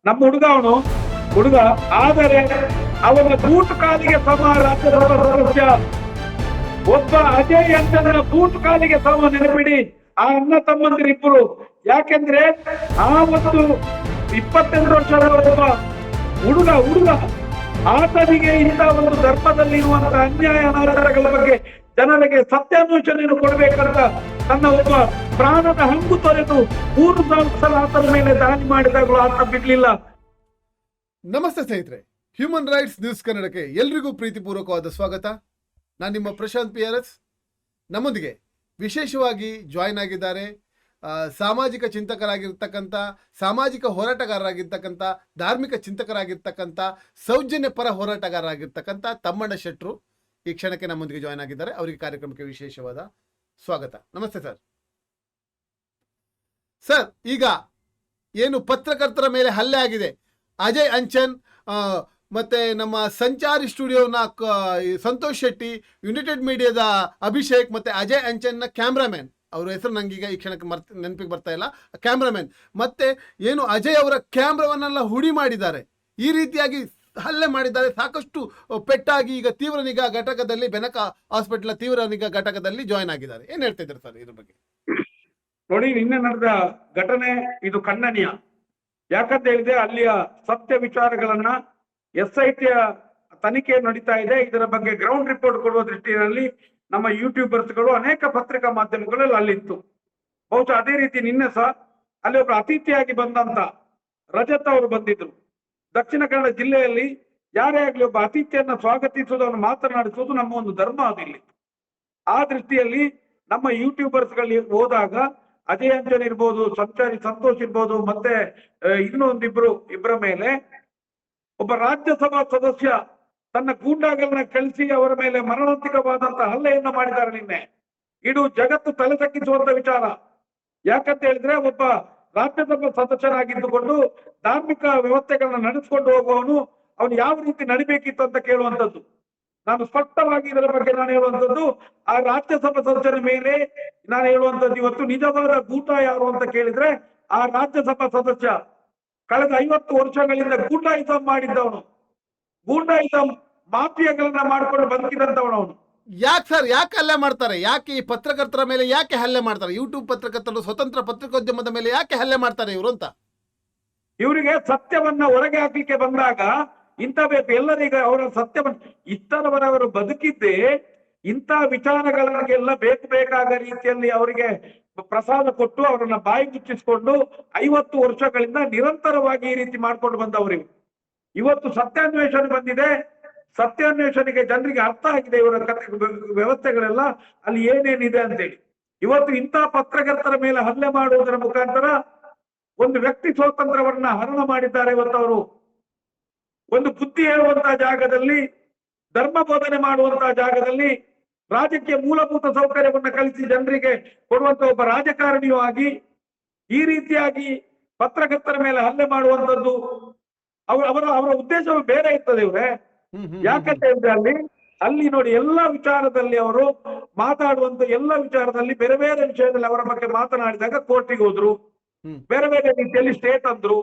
ನಮ್ಮ ಹುಡುಗ ಆದರೆ ಅವನ ಬೂಟ್ ಕಾಲಿಗೆ ಸಮ ರಾಜ್ಯಸಭಾ ಸದಸ್ಯ. ಒಬ್ಬ ಅಜಯ್ ಅಂಚನ್ನ ಬೂಟ್ ಕಾಲಿಗೆ ಸಮ. ನೆನಪಿಡಿ ಆ ಅಣ್ಣ ತಮ್ಮಂದಿರಿಬ್ಬರು. ಯಾಕೆಂದ್ರೆ ಆ ಒಂದು 28 ವರ್ಷದ ಒಬ್ಬ ಹುಡುಗ ಆತನಿಗೆ ಇಂಥ ಒಂದು ಧರ್ಮದಲ್ಲಿ ಇರುವಂತಹ ಅನ್ಯಾಯ ಅನಾಚಾರಗಳ ಬಗ್ಗೆ ಜನರಿಗೆ ಸತ್ಯಾನ್ವೇಷಣೆಯನ್ನು ಕೊಡಬೇಕಂತ ತನ್ನ ಒಬ್ಬ ಪ್ರಾಣದ ಹಂಗು ತೊರೆದು 3,000 ಸಲ ಆತನ ಮೇಲೆ ದಾಳಿ ಮಾಡಿದಾಗಲೂ ಆತ ಬಿಡ್ಲಿಲ್ಲ. ನಮಸ್ತೆ ಸ್ನೇಹಿತರೆ, ಹ್ಯೂಮನ್ ರೈಟ್ಸ್ ನ್ಯೂಸ್ ಕನ್ನಡಕ್ಕೆ ಎಲ್ರಿಗೂ ಪ್ರೀತಿಪೂರ್ವಕವಾದ ಸ್ವಾಗತ. ನಾನು ನಿಮ್ಮ ಪ್ರಶಾಂತ್ PRS. ನಮ್ಮೊಂದಿಗೆ ವಿಶೇಷವಾಗಿ ಜಾಯ್ನ್ ಆಗಿದ್ದಾರೆ ಸಾಮಾಜಿಕ ಚಿಂತಕರಾಗಿರ್ತಕ್ಕಂಥ, ಸಾಮಾಜಿಕ ಹೋರಾಟಗಾರರಾಗಿರ್ತಕ್ಕಂಥ, ಧಾರ್ಮಿಕ ಚಿಂತಕರಾಗಿರ್ತಕ್ಕಂಥ, ಸೌಜನ್ಯ ಪರ ಹೋರಾಟಗಾರರಾಗಿರ್ತಕ್ಕಂಥ ತಮ್ಮಣ್ಣ ಶೆಟ್ರು ಈ ಕ್ಷಣಕ್ಕೆ ನಮ್ಮೊಂದಿಗೆ ಜಾಯ್ನ್ ಆಗಿದ್ದಾರೆ. ಅವರಿಗೆ ಕಾರ್ಯಕ್ರಮಕ್ಕೆ ವಿಶೇಷವಾದ ಸ್ವಾಗತ. ನಮಸ್ತೆ ಸರ್. ಸರ್, ಈಗ ಏನು ಪತ್ರಕರ್ತರ ಮೇಲೆ ಹಲ್ಲೆ ಆಗಿದೆ, ಅಜಯ್ ಅಂಚನ್ ಮತ್ತೆ ನಮ್ಮ ಸಂಚಾರಿ ಸ್ಟುಡಿಯೋನ ಸಂತೋಷ್ ಶೆಟ್ಟಿ, ಯುನೈಟೆಡ್ ಮೀಡಿಯಾದ ಅಭಿಷೇಕ್ ಮತ್ತೆ ಅಜಯ್ ಅಂಚನ್ನ ಕ್ಯಾಮ್ರಾಮನ್, ಅವ್ರ ಹೆಸರು ನಂಗೀಗ ಈ ಕ್ಷಣಕ್ಕೆ ನೆನಪಿಗೆ ಬರ್ತಾ ಇಲ್ಲ, ಕ್ಯಾಮ್ರಾಮನ್ ಮತ್ತೆ ಏನು ಅಜಯ್ ಅವರ ಕ್ಯಾಮ್ರಾವನ್ನೆಲ್ಲ ಹುಡಿ ಮಾಡಿದ್ದಾರೆ, ಈ ರೀತಿಯಾಗಿ ಹಲ್ಲೆ ಮಾಡಿದ್ದಾರೆ. ಸಾಕಷ್ಟು ಪೆಟ್ಟಾಗಿ ಈಗ ತೀವ್ರ ನಿಗಾ ಘಟಕದಲ್ಲಿ, ಬೆನಕ ಹಾಸ್ಪಿಟಲ್ ತೀವ್ರ ನಿಗಾ ಘಟಕದಲ್ಲಿ ಜಾಯ್ನ್ ಆಗಿದ್ದಾರೆ. ಏನ್ ಹೇಳ್ತಾ ಇದ್ದಾರೆ ಸರ್ ಇದ್ರ ಬಗ್ಗೆ? ನೋಡಿ, ನಿನ್ನೆ ನಡೆದ ಘಟನೆ ಇದು ಖಂಡನೀಯ. ಯಾಕಂತ ಹೇಳಿದ್ರೆ ಅಲ್ಲಿಯ ಸತ್ಯ ವಿಚಾರಗಳನ್ನ SIT ತನಿಖೆ ನಡೀತಾ ಇದೆ. ಇದರ ಬಗ್ಗೆ ಗ್ರೌಂಡ್ ರಿಪೋರ್ಟ್ ಕೊಡುವ ದೃಷ್ಟಿಯಲ್ಲಿ ನಮ್ಮ ಯೂಟ್ಯೂಬರ್ಸ್ಗಳು ಅನೇಕ ಪತ್ರಿಕಾ ಮಾಧ್ಯಮಗಳಲ್ಲಿ ಅಲ್ಲಿತ್ತು. ಬಹುಶಃ ಅದೇ ರೀತಿ ನಿನ್ನೆ ಸಹ ಅಲ್ಲಿ ಒಬ್ಬ ಅತಿಥಿಯಾಗಿ ಬಂದಂತ ರಜತ್ ಅವರು ಬಂದಿದ್ರು. ದಕ್ಷಿಣ ಕನ್ನಡ ಜಿಲ್ಲೆಯಲ್ಲಿ ಯಾರೇ ಆಗ್ಲಿ ಒಬ್ಬ ಅತಿಥಿಯನ್ನ ಸ್ವಾಗತಿಸುವುದು, ಅವನು ಮಾತನಾಡಿಸುವುದು ನಮ್ಮ ಒಂದು ಧರ್ಮ ಅದಿಲ್ಲಿ. ಆ ದೃಷ್ಟಿಯಲ್ಲಿ ನಮ್ಮ ಯೂಟ್ಯೂಬರ್ಸ್ಗಳು ಹೋದಾಗ ಅಜಯ್ ಅಂಜನ್ ಇರ್ಬೋದು, ಸಂಚಾರಿ ಸಂತೋಷ್ ಇರ್ಬೋದು, ಮತ್ತೆ ಇಬ್ಬರ ಮೇಲೆ ಒಬ್ಬ ರಾಜ್ಯಸಭಾ ಸದಸ್ಯ ತನ್ನ ಗೂಂಡಾಗಳನ್ನ ಕಳಿಸಿ ಅವರ ಮೇಲೆ ಮರಣಾಂತಿಕವಾದಂತಹ ಹಲ್ಲೆಯನ್ನ ಮಾಡಿದ್ದಾರೆ ನಿನ್ನೆ. ಇದು ಜಗತ್ತು ತಲೆ ತಗ್ಗಿಸುವಂತ ವಿಚಾರ. ಯಾಕಂತ ಹೇಳಿದ್ರೆ ಒಬ್ಬ ರಾಜ್ಯಸಭಾ ಸದಸ್ಯರಾಗಿದ್ದುಕೊಂಡು ಧಾರ್ಮಿಕ ವ್ಯವಸ್ಥೆಗಳನ್ನ ನಡೆಸ್ಕೊಂಡು ಹೋಗುವವನು ಅವನು ಯಾವ ರೀತಿ ನಡಿಬೇಕಿತ್ತು ಅಂತ ಕೇಳುವಂಥದ್ದು. ನಾನು ಸ್ಪಷ್ಟವಾಗಿ ಇದರ ಬಗ್ಗೆ ನಾನು ಹೇಳುವಂಥದ್ದು, ಆ ರಾಜ್ಯಸಭಾ ಸದಸ್ಯರ ಮೇಲೆ ನಾನು ಹೇಳುವಂಥದ್ದು, ಇವತ್ತು ನಿಜವಾದ ಗೂಟ ಯಾರು ಅಂತ ಕೇಳಿದ್ರೆ ಆ ರಾಜ್ಯಸಭಾ ಸದಸ್ಯ ಕಳೆದ 50 ವರ್ಷಗಳಿಂದ ಗೂಂಡಾಯಿಸಂ ಮಾಡಿದ್ದವನು, ಗೂಂಡಾಯಿಸಂ ಮಾಫಿಯಾಗಳನ್ನ ಮಾಡ್ಕೊಂಡು ಬದುಕಿದಂತವನು ಅವನು. ಯಾಕೆ ಹಲ್ಲೆ ಮಾಡ್ತಾರೆ? ಯಾಕೆ ಈ ಪತ್ರಕರ್ತರ ಮೇಲೆ ಯಾಕೆ ಹಲ್ಲೆ ಮಾಡ್ತಾರೆ? ಯೂಟ್ಯೂಬ್ ಪತ್ರಕರ್ತರು, ಸ್ವತಂತ್ರ ಪತ್ರಿಕೋದ್ಯಮದ ಮೇಲೆ ಯಾಕೆ ಹಲ್ಲೆ ಮಾಡ್ತಾರೆ ಇವರು ಅಂತ? ಇವರಿಗೆ ಸತ್ಯವನ್ನ ಹೊರಗೆ ಹಾಕ್ಲಿಕ್ಕೆ ಬಂದಾಗ ಇಂಥ ಬೇಕು ಎಲ್ಲರಿಗ ಅವರ ಸತ್ಯವನ್ನ ಇಷ್ಟರವರವರು ಬದುಕಿದ್ದೇ ಇಂಥ ವಿಚಾರಗಳಿಗೆಲ್ಲ ಬೇಕಾದ ರೀತಿಯಲ್ಲಿ ಅವರಿಗೆ ಪ್ರಸಾದ ಕೊಟ್ಟು ಅವರನ್ನ ಬಾಯಿ ಮುಚ್ಚಿಸ್ಕೊಂಡು 50 ವರ್ಷಗಳಿಂದ ನಿರಂತರವಾಗಿ ಈ ರೀತಿ ಮಾಡ್ಕೊಂಡು ಬಂದವರಿವು. ಇವತ್ತು ಸತ್ಯಾನ್ವೇಷಣೆ ಬಂದಿದೆ. ಸತ್ಯಾನ್ವೇಷಣೆಗೆ ಜನರಿಗೆ ಅರ್ಥ ಆಗಿದೆ ಇವರ ವ್ಯವಸ್ಥೆಗಳೆಲ್ಲ ಅಲ್ಲಿ ಏನೇನಿದೆ ಅಂತೇಳಿ. ಇವತ್ತು ಇಂಥ ಪತ್ರಕರ್ತರ ಮೇಲೆ ಹಲ್ಲೆ ಮಾಡುವುದರ ಮುಖಾಂತರ ಒಂದು ವ್ಯಕ್ತಿ ಸ್ವಾತಂತ್ರ್ಯವನ್ನ ಹರಣ ಮಾಡಿದ್ದಾರೆ. ಇವತ್ತು ಅವರು ಒಂದು ಬುದ್ಧಿ ಹೇಳುವಂತಹ ಜಾಗದಲ್ಲಿ, ಧರ್ಮ ಬೋಧನೆ ಮಾಡುವಂತಹ ಜಾಗದಲ್ಲಿ, ರಾಜ್ಯಕ್ಕೆ ಮೂಲಭೂತ ಸೌಕರ್ಯವನ್ನ ಕಲಿಸಿ ಜನರಿಗೆ ಕೊಡುವಂತ ಒಬ್ಬ ರಾಜಕಾರಣಿಯೂ ಆಗಿ ಈ ರೀತಿಯಾಗಿ ಪತ್ರಕರ್ತರ ಮೇಲೆ ಹಲ್ಲೆ ಮಾಡುವಂತದ್ದು ಅವರ ಉದ್ದೇಶವು ಬೇರೆ ಇರ್ತದೆ ಇವ್ರೆ. ಯಾಕಂತ ಹೇಳಿದ್ರೆ ಅಲ್ಲಿ ನೋಡಿ, ಎಲ್ಲಾ ವಿಚಾರದಲ್ಲಿ ಅವರು ಮಾತಾಡುವಂತ ಎಲ್ಲ ವಿಚಾರದಲ್ಲಿ ಬೇರೆ ಬೇರೆ ವಿಷಯದಲ್ಲಿ ಅವರ ಬಗ್ಗೆ ಮಾತನಾಡಿದಾಗ ಕೋರ್ಟಿಗೆ ಹೋದ್ರು, ಬೇರೆ ಬೇರೆ ರೀತಿಯಲ್ಲಿ ಸ್ಟೇಟ್ ಅಂದ್ರು.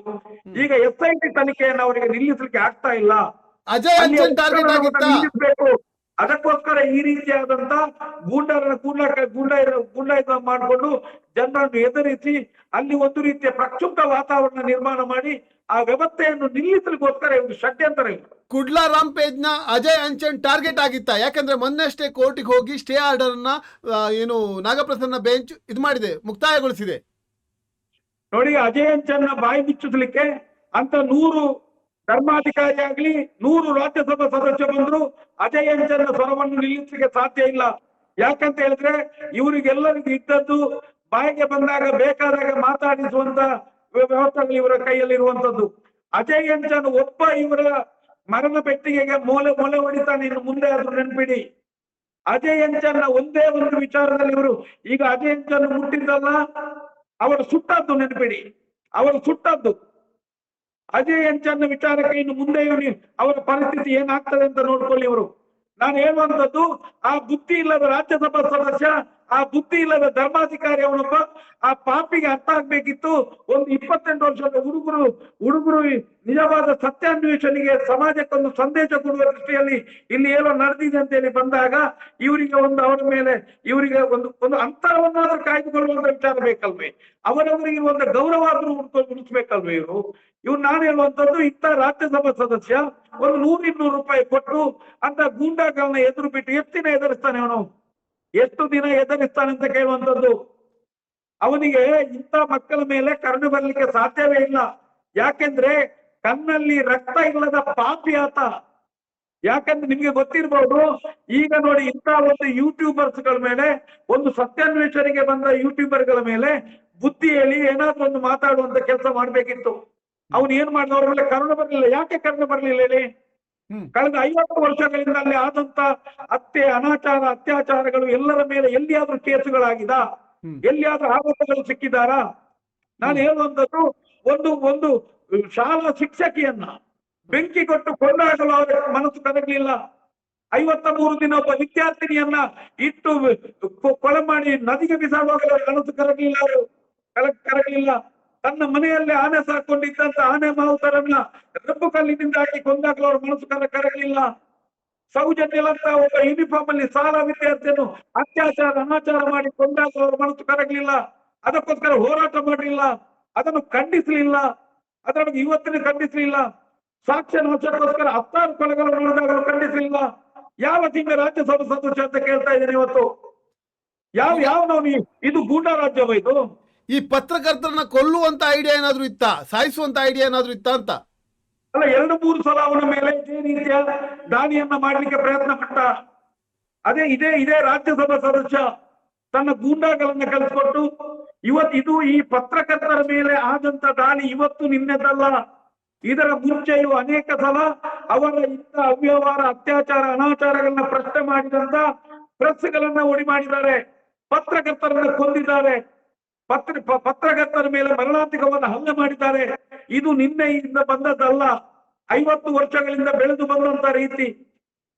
ಈಗ SIT ತನಿಖೆಯನ್ನು ಅವರಿಗೆ ನಿಲ್ಲಿಸಲಿಕ್ಕೆ ಆಗ್ತಾ ಇಲ್ಲ. ನಿಲ್ಲಿಸಬೇಕು. ಅದಕ್ಕೋಸ್ಕರ ಈ ರೀತಿಯಾದಂತ ಗೂಂಡಾಯಿಸಂ ಮಾಡಿಕೊಂಡು ಜನರನ್ನು ಎದುರಿಸಿ ಅಲ್ಲಿ ಒಂದು ರೀತಿಯ ಪ್ರಕ್ಷುಬ್ಧ ವಾತಾವರಣ ನಿರ್ಮಾಣ ಮಾಡಿ ಆ ವ್ಯವಸ್ಥೆಯನ್ನು ನಿಲ್ಲಿಸಲಿಕ್ಕೋಸ್ಕರ ಇವರು ಷಡ್ಯಂತರ. ಕುಡ್ಲಾ ರಾಂಪೇಜ್ ನ ಅಜಯ್ ಅಂಚನ್ ಟಾರ್ಗೆಟ್ ಆಗಿತ್ತ? ಯಾಕಂದ್ರೆ ಮೊನ್ನೆಷ್ಟೇ ಕೋರ್ಟಿಗೆ ಹೋಗಿ ಸ್ಟೇ ಆರ್ಡರ್ ನ ಏನು ನಾಗಪ್ರಸನ್ನ ಬೆಂಚ್ ಇದು ಮಾಡಿದೆ, ಮುಕ್ತಾಯಗೊಳಿಸಿದೆ. ನೋಡಿ, ಅಜಯ್ ಅಂಚನ್ನ ಬಾಯಿ ಮುಚ್ಚಿಸ್ಲಿಕ್ಕೆ ಅಂತ 100 ಧರ್ಮಾಧಿಕಾರಿ ಆಗ್ಲಿ 100 ರಾಜ್ಯಸಭಾ ಸದಸ್ಯ ಬಂದ್ರು ಅಜಯ್ ಅಂಚನ್ನ ಸ್ವರವನ್ನು ನಿಲ್ಲಿಸಲಿಕ್ಕೆ ಸಾಧ್ಯ ಇಲ್ಲ. ಯಾಕಂತ ಹೇಳಿದ್ರೆ ಇವರಿಗೆಲ್ಲರಿಗೂ ಇದ್ದದ್ದು ಬಾಯಿಗೆ ಬಂದಾಗ ಬೇಕಾದಾಗ ಮಾತಾಡಿಸುವಂತ ವ್ಯವಸ್ಥೆಗಳು ಇವರ ಕೈಯಲ್ಲಿ ಇರುವಂತದ್ದು. ಅಜಯ್ ಅಂಚನ್ ಒಬ್ಬ ಇವರ ಮರಣ ಪೆಟ್ಟಿಗೆಗೆ ಮೊಲೆ ಹೊಡಿತಾನೆ. ಇನ್ನು ಮುಂದೆ ಅದು ನೆನ್ಪಿಡಿ. ಅಜಯ್ ಅಂಚನ್ನ ಒಂದೇ ಒಂದು ವಿಚಾರದಲ್ಲಿ ಇವರು ಈಗ ಅಜಯ್ ಅಂಚನ್ ಮುಟ್ಟಿದ್ದಲ್ಲ, ಅವರು ಸುಟ್ಟದ್ದು ನೆನಪಿಡಿ. ಅವರು ಸುಟ್ಟದ್ದು ಅಜಯ್ ಅಂಚನ್ನ ವಿಚಾರಕ್ಕೆ ಇನ್ನು ಮುಂದೆ ಅವರ ಪರಿಸ್ಥಿತಿ ಏನಾಗ್ತದೆ ಅಂತ ನೋಡ್ಕೊಳ್ಳಿ. ಇವರು ನಾನು ಹೇಳುವಂತದ್ದು ಆ ಬುದ್ಧಿ ಇಲ್ಲದ ರಾಜ್ಯಸಭಾ ಸದಸ್ಯ, ಆ ಬುದ್ಧಿ ಇಲ್ಲದ ಧರ್ಮಾಧಿಕಾರಿ ಅವನೊಬ್ಬ, ಆ ಪಾಪಿಗೆ ಅರ್ಥ ಆಗ್ಬೇಕಿತ್ತು. ಒಂದು 28 ವರ್ಷದ ಹುಡುಗರು ನಿಜವಾದ ಸತ್ಯಾನ್ವೇಷಣೆಗೆ ಸಮಾಜಕ್ಕೊಂದು ಸಂದೇಶ ಕೊಡುವ ದೃಷ್ಟಿಯಲ್ಲಿ ಇಲ್ಲಿ ಏನೋ ನಡೆದಿದೆ ಅಂತ ಹೇಳಿ ಬಂದಾಗ ಇವರಿಗೆ ಒಂದು ಅವರ ಮೇಲೆ ಇವರಿಗೆ ಒಂದು ಅಂತರವನ್ನಾದ್ರೂ ಕಾಯ್ದುಕೊಳ್ಳುವಂತ ವಿಚಾರ ಬೇಕಲ್ವೇ? ಅವರವರಿಗೆ ಒಂದು ಗೌರವ ಆದ್ರೂ ಉಳಿಸ್ಬೇಕಲ್ವೇ ಇವ್ರು ನಾನು ಹೇಳುವಂತದ್ದು, ಇಂಥ ರಾಜ್ಯಸಭಾ ಸದಸ್ಯ ಒಂದು 100-200 ರೂಪಾಯಿ ಕೊಟ್ಟು ಅಂತ ಗೂಂಡಾಗಳನ್ನ ಎದುರು ಬಿಟ್ಟು ಎಷ್ಟು ದಿನ ಎದುರಿಸ್ತಾನೆ ಅವನು? ಎಷ್ಟು ದಿನ ಎದುರಿಸ್ತಾನೆ ಅಂತ ಕೇಳುವಂತದ್ದು. ಅವನಿಗೆ ಇಂಥ ಮಕ್ಕಳ ಮೇಲೆ ಕರುಣೆ ಬರ್ಲಿಕ್ಕೆ ಸಾಧ್ಯವೇ ಇಲ್ಲ. ಯಾಕೆಂದ್ರೆ ಕಣ್ಣಲ್ಲಿ ರಕ್ತ ಇಲ್ಲದ ಪಾಪಿ ಆತ. ಯಾಕಂದ್ರೆ ನಿಮ್ಗೆ ಗೊತ್ತಿರ್ಬೋದು, ಈಗ ನೋಡಿ ಇಂಥ ಒಂದು ಯೂಟ್ಯೂಬರ್ಸ್ ಗಳ ಮೇಲೆ, ಒಂದು ಸತ್ಯಾನ್ವೇಷಣೆಗೆ ಬಂದ ಯೂಟ್ಯೂಬರ್ಗಳ ಮೇಲೆ ಬುದ್ಧಿ ಹೇಳಿ ಏನಾದ್ರೂ ಒಂದು ಮಾತಾಡುವಂತ ಕೆಲಸ ಮಾಡ್ಬೇಕಿತ್ತು. ಅವನು ಏನ್ ಮಾಡಿದ? ಅವ್ರ ಮೇಲೆ ಕರುಣೆ ಬರ್ಲಿಲ್ಲ. ಯಾಕೆ ಕರುಣೆ ಬರ್ಲಿಲ್ಲ ಹೇಳಿ? ಕಳೆದ 50 ವರ್ಷಗಳಿಂದ ಅಲ್ಲಿ ಆದಂತ ಹತ್ಯೆ, ಅನಾಚಾರ, ಅತ್ಯಾಚಾರಗಳು ಎಲ್ಲರ ಮೇಲೆ ಎಲ್ಲಿಯಾದ್ರೂ ಕೇಸುಗಳಾಗಿದ? ಎಲ್ಲಿಯಾದ್ರೂ ಆರೋಪಗಳು ಸಿಕ್ಕಿದಾರಾ? ನಾನು ಹೇಳುವಂತದ್ದು, ಒಂದು ಶಾಲಾ ಶಿಕ್ಷಕಿಯನ್ನ ಬೆಂಕಿ ಕೊಟ್ಟು ಕೊಂಡಾಗಲು ಅವರ ಮನಸ್ಸು ಕರಗಲಿಲ್ಲ. 53 ದಿನ ಒಬ್ಬ ವಿದ್ಯಾರ್ಥಿನಿಯನ್ನ ಇಟ್ಟು ಕೊಲೆ ಮಾಡಿ ನದಿಗೆ ಬಿಸಾಡುವಾಗ ಮನಸ್ಸು ಕರಗಲಿಲ್ಲ. ಅವರು ಕರಗಲಿಲ್ಲ. ತನ್ನ ಮನೆಯಲ್ಲೇ ಆನೆ ಸಾಕೊಂಡಿದ್ದಂತ ಆನೆ ಮಾವುತರನ್ನ ರಬ್ಬು ಕಲ್ಲಿನಿಂದ ಹಾಕಿ ಕೊಂದಾಗಲು ಅವ್ರ ಮನಸ್ಸು ಕರಗಲಿಲ್ಲ. ಸೌಜನ್ಯಲಂತ ಒಬ್ಬ ಯೂನಿಫಾರ್ಮ್ ಅಲ್ಲಿ ಶಾಲಾ ವಿದ್ಯಾರ್ಥಿಯನ್ನು ಅತ್ಯಾಚಾರ, ಅನಾಚಾರ ಮಾಡಿ ಕೊಂದಾಗಲು ಅವ್ರ ಮನಸ್ಸು ಕರಗಲಿಲ್ಲ. ಅದಕ್ಕೋಸ್ಕರ ಹೋರಾಟ ಮಾಡಲಿಲ್ಲ, ಅದನ್ನು ಖಂಡಿಸಲಿಲ್ಲ, ಅದನ್ನು ಇವತ್ತಿನ ಖಂಡಿಸಲಿಲ್ಲ. ಸಾಕ್ಷ್ಯ ನಾಶಕ್ಕೋಸ್ಕರ 10 ಕೊಲೆಗಳು ನಡೆದಾಗ ಖಂಡಿಸಲಿಲ್ಲ. ಯಾವ ತಿಂಗಳ ರಾಜ್ಯಸಭಾ ಸದಸ್ಯ ಅಂತ ಕೇಳ್ತಾ ಇದ್ದೇನೆ ಇವತ್ತು. ಯಾವ ನಾವು ಇದು ಗೂಂಡಾ ರಾಜ್ಯವ ಇದು? ಈ ಪತ್ರಕರ್ತರನ್ನ ಕೊಲ್ಲುವಂತ ಐಡಿಯಾ ಏನಾದ್ರು ಇತ್ತಾ? ಸಾಯಿಸುವಂತ ಐಡಿಯಾ ಏನಾದ್ರು ಇತ್ತಾ ಅಂತ? ಅಲ್ಲ, 2-3 ಸಲ ಅವನ ಮೇಲೆ ಇದೇ ರೀತಿಯ ದಾಳಿಯನ್ನ ಮಾಡ್ಲಿಕ್ಕೆ ಪ್ರಯತ್ನ ಪಟ್ಟ. ಇದೇ ರಾಜ್ಯಸಭಾ ಸದಸ್ಯ ತನ್ನ ಗೂಂಡಾಗಳನ್ನ ಕಳಿಸ್ಕೊಟ್ಟು ಇದು ಈ ಪತ್ರಕರ್ತರ ಮೇಲೆ ಆದಂತ ದಾಳಿ ಇವತ್ತು ನಿನ್ನೆದಲ್ಲ. ಇದರ ಮುಂಚೆಯೂ ಅನೇಕ ಸಲ ಅವರ ಇಂಥ ಅವ್ಯವಹಾರ, ಅತ್ಯಾಚಾರ, ಅನಾಚಾರಗಳನ್ನ ಪ್ರಶ್ನೆ ಮಾಡಿದಂತ ಪ್ರೆಸ್ಗಳನ್ನ ಒಡಿ ಮಾಡಿದ್ದಾರೆ, ಪತ್ರಕರ್ತರನ್ನ ಕೊಂದಿದ್ದಾರೆ, ಪತ್ರಕರ್ತರ ಮೇಲೆ ಮರಣಾಂತಿಕವಾದ ಹಲ್ಲೆ ಮಾಡಿದ್ದಾರೆ. ಇದು ನಿನ್ನೆಯಿಂದ ಬಂದದ್ದಲ್ಲ, 50 ವರ್ಷಗಳಿಂದ ಬೆಳೆದು ಬಂದಂತ ರೀತಿ.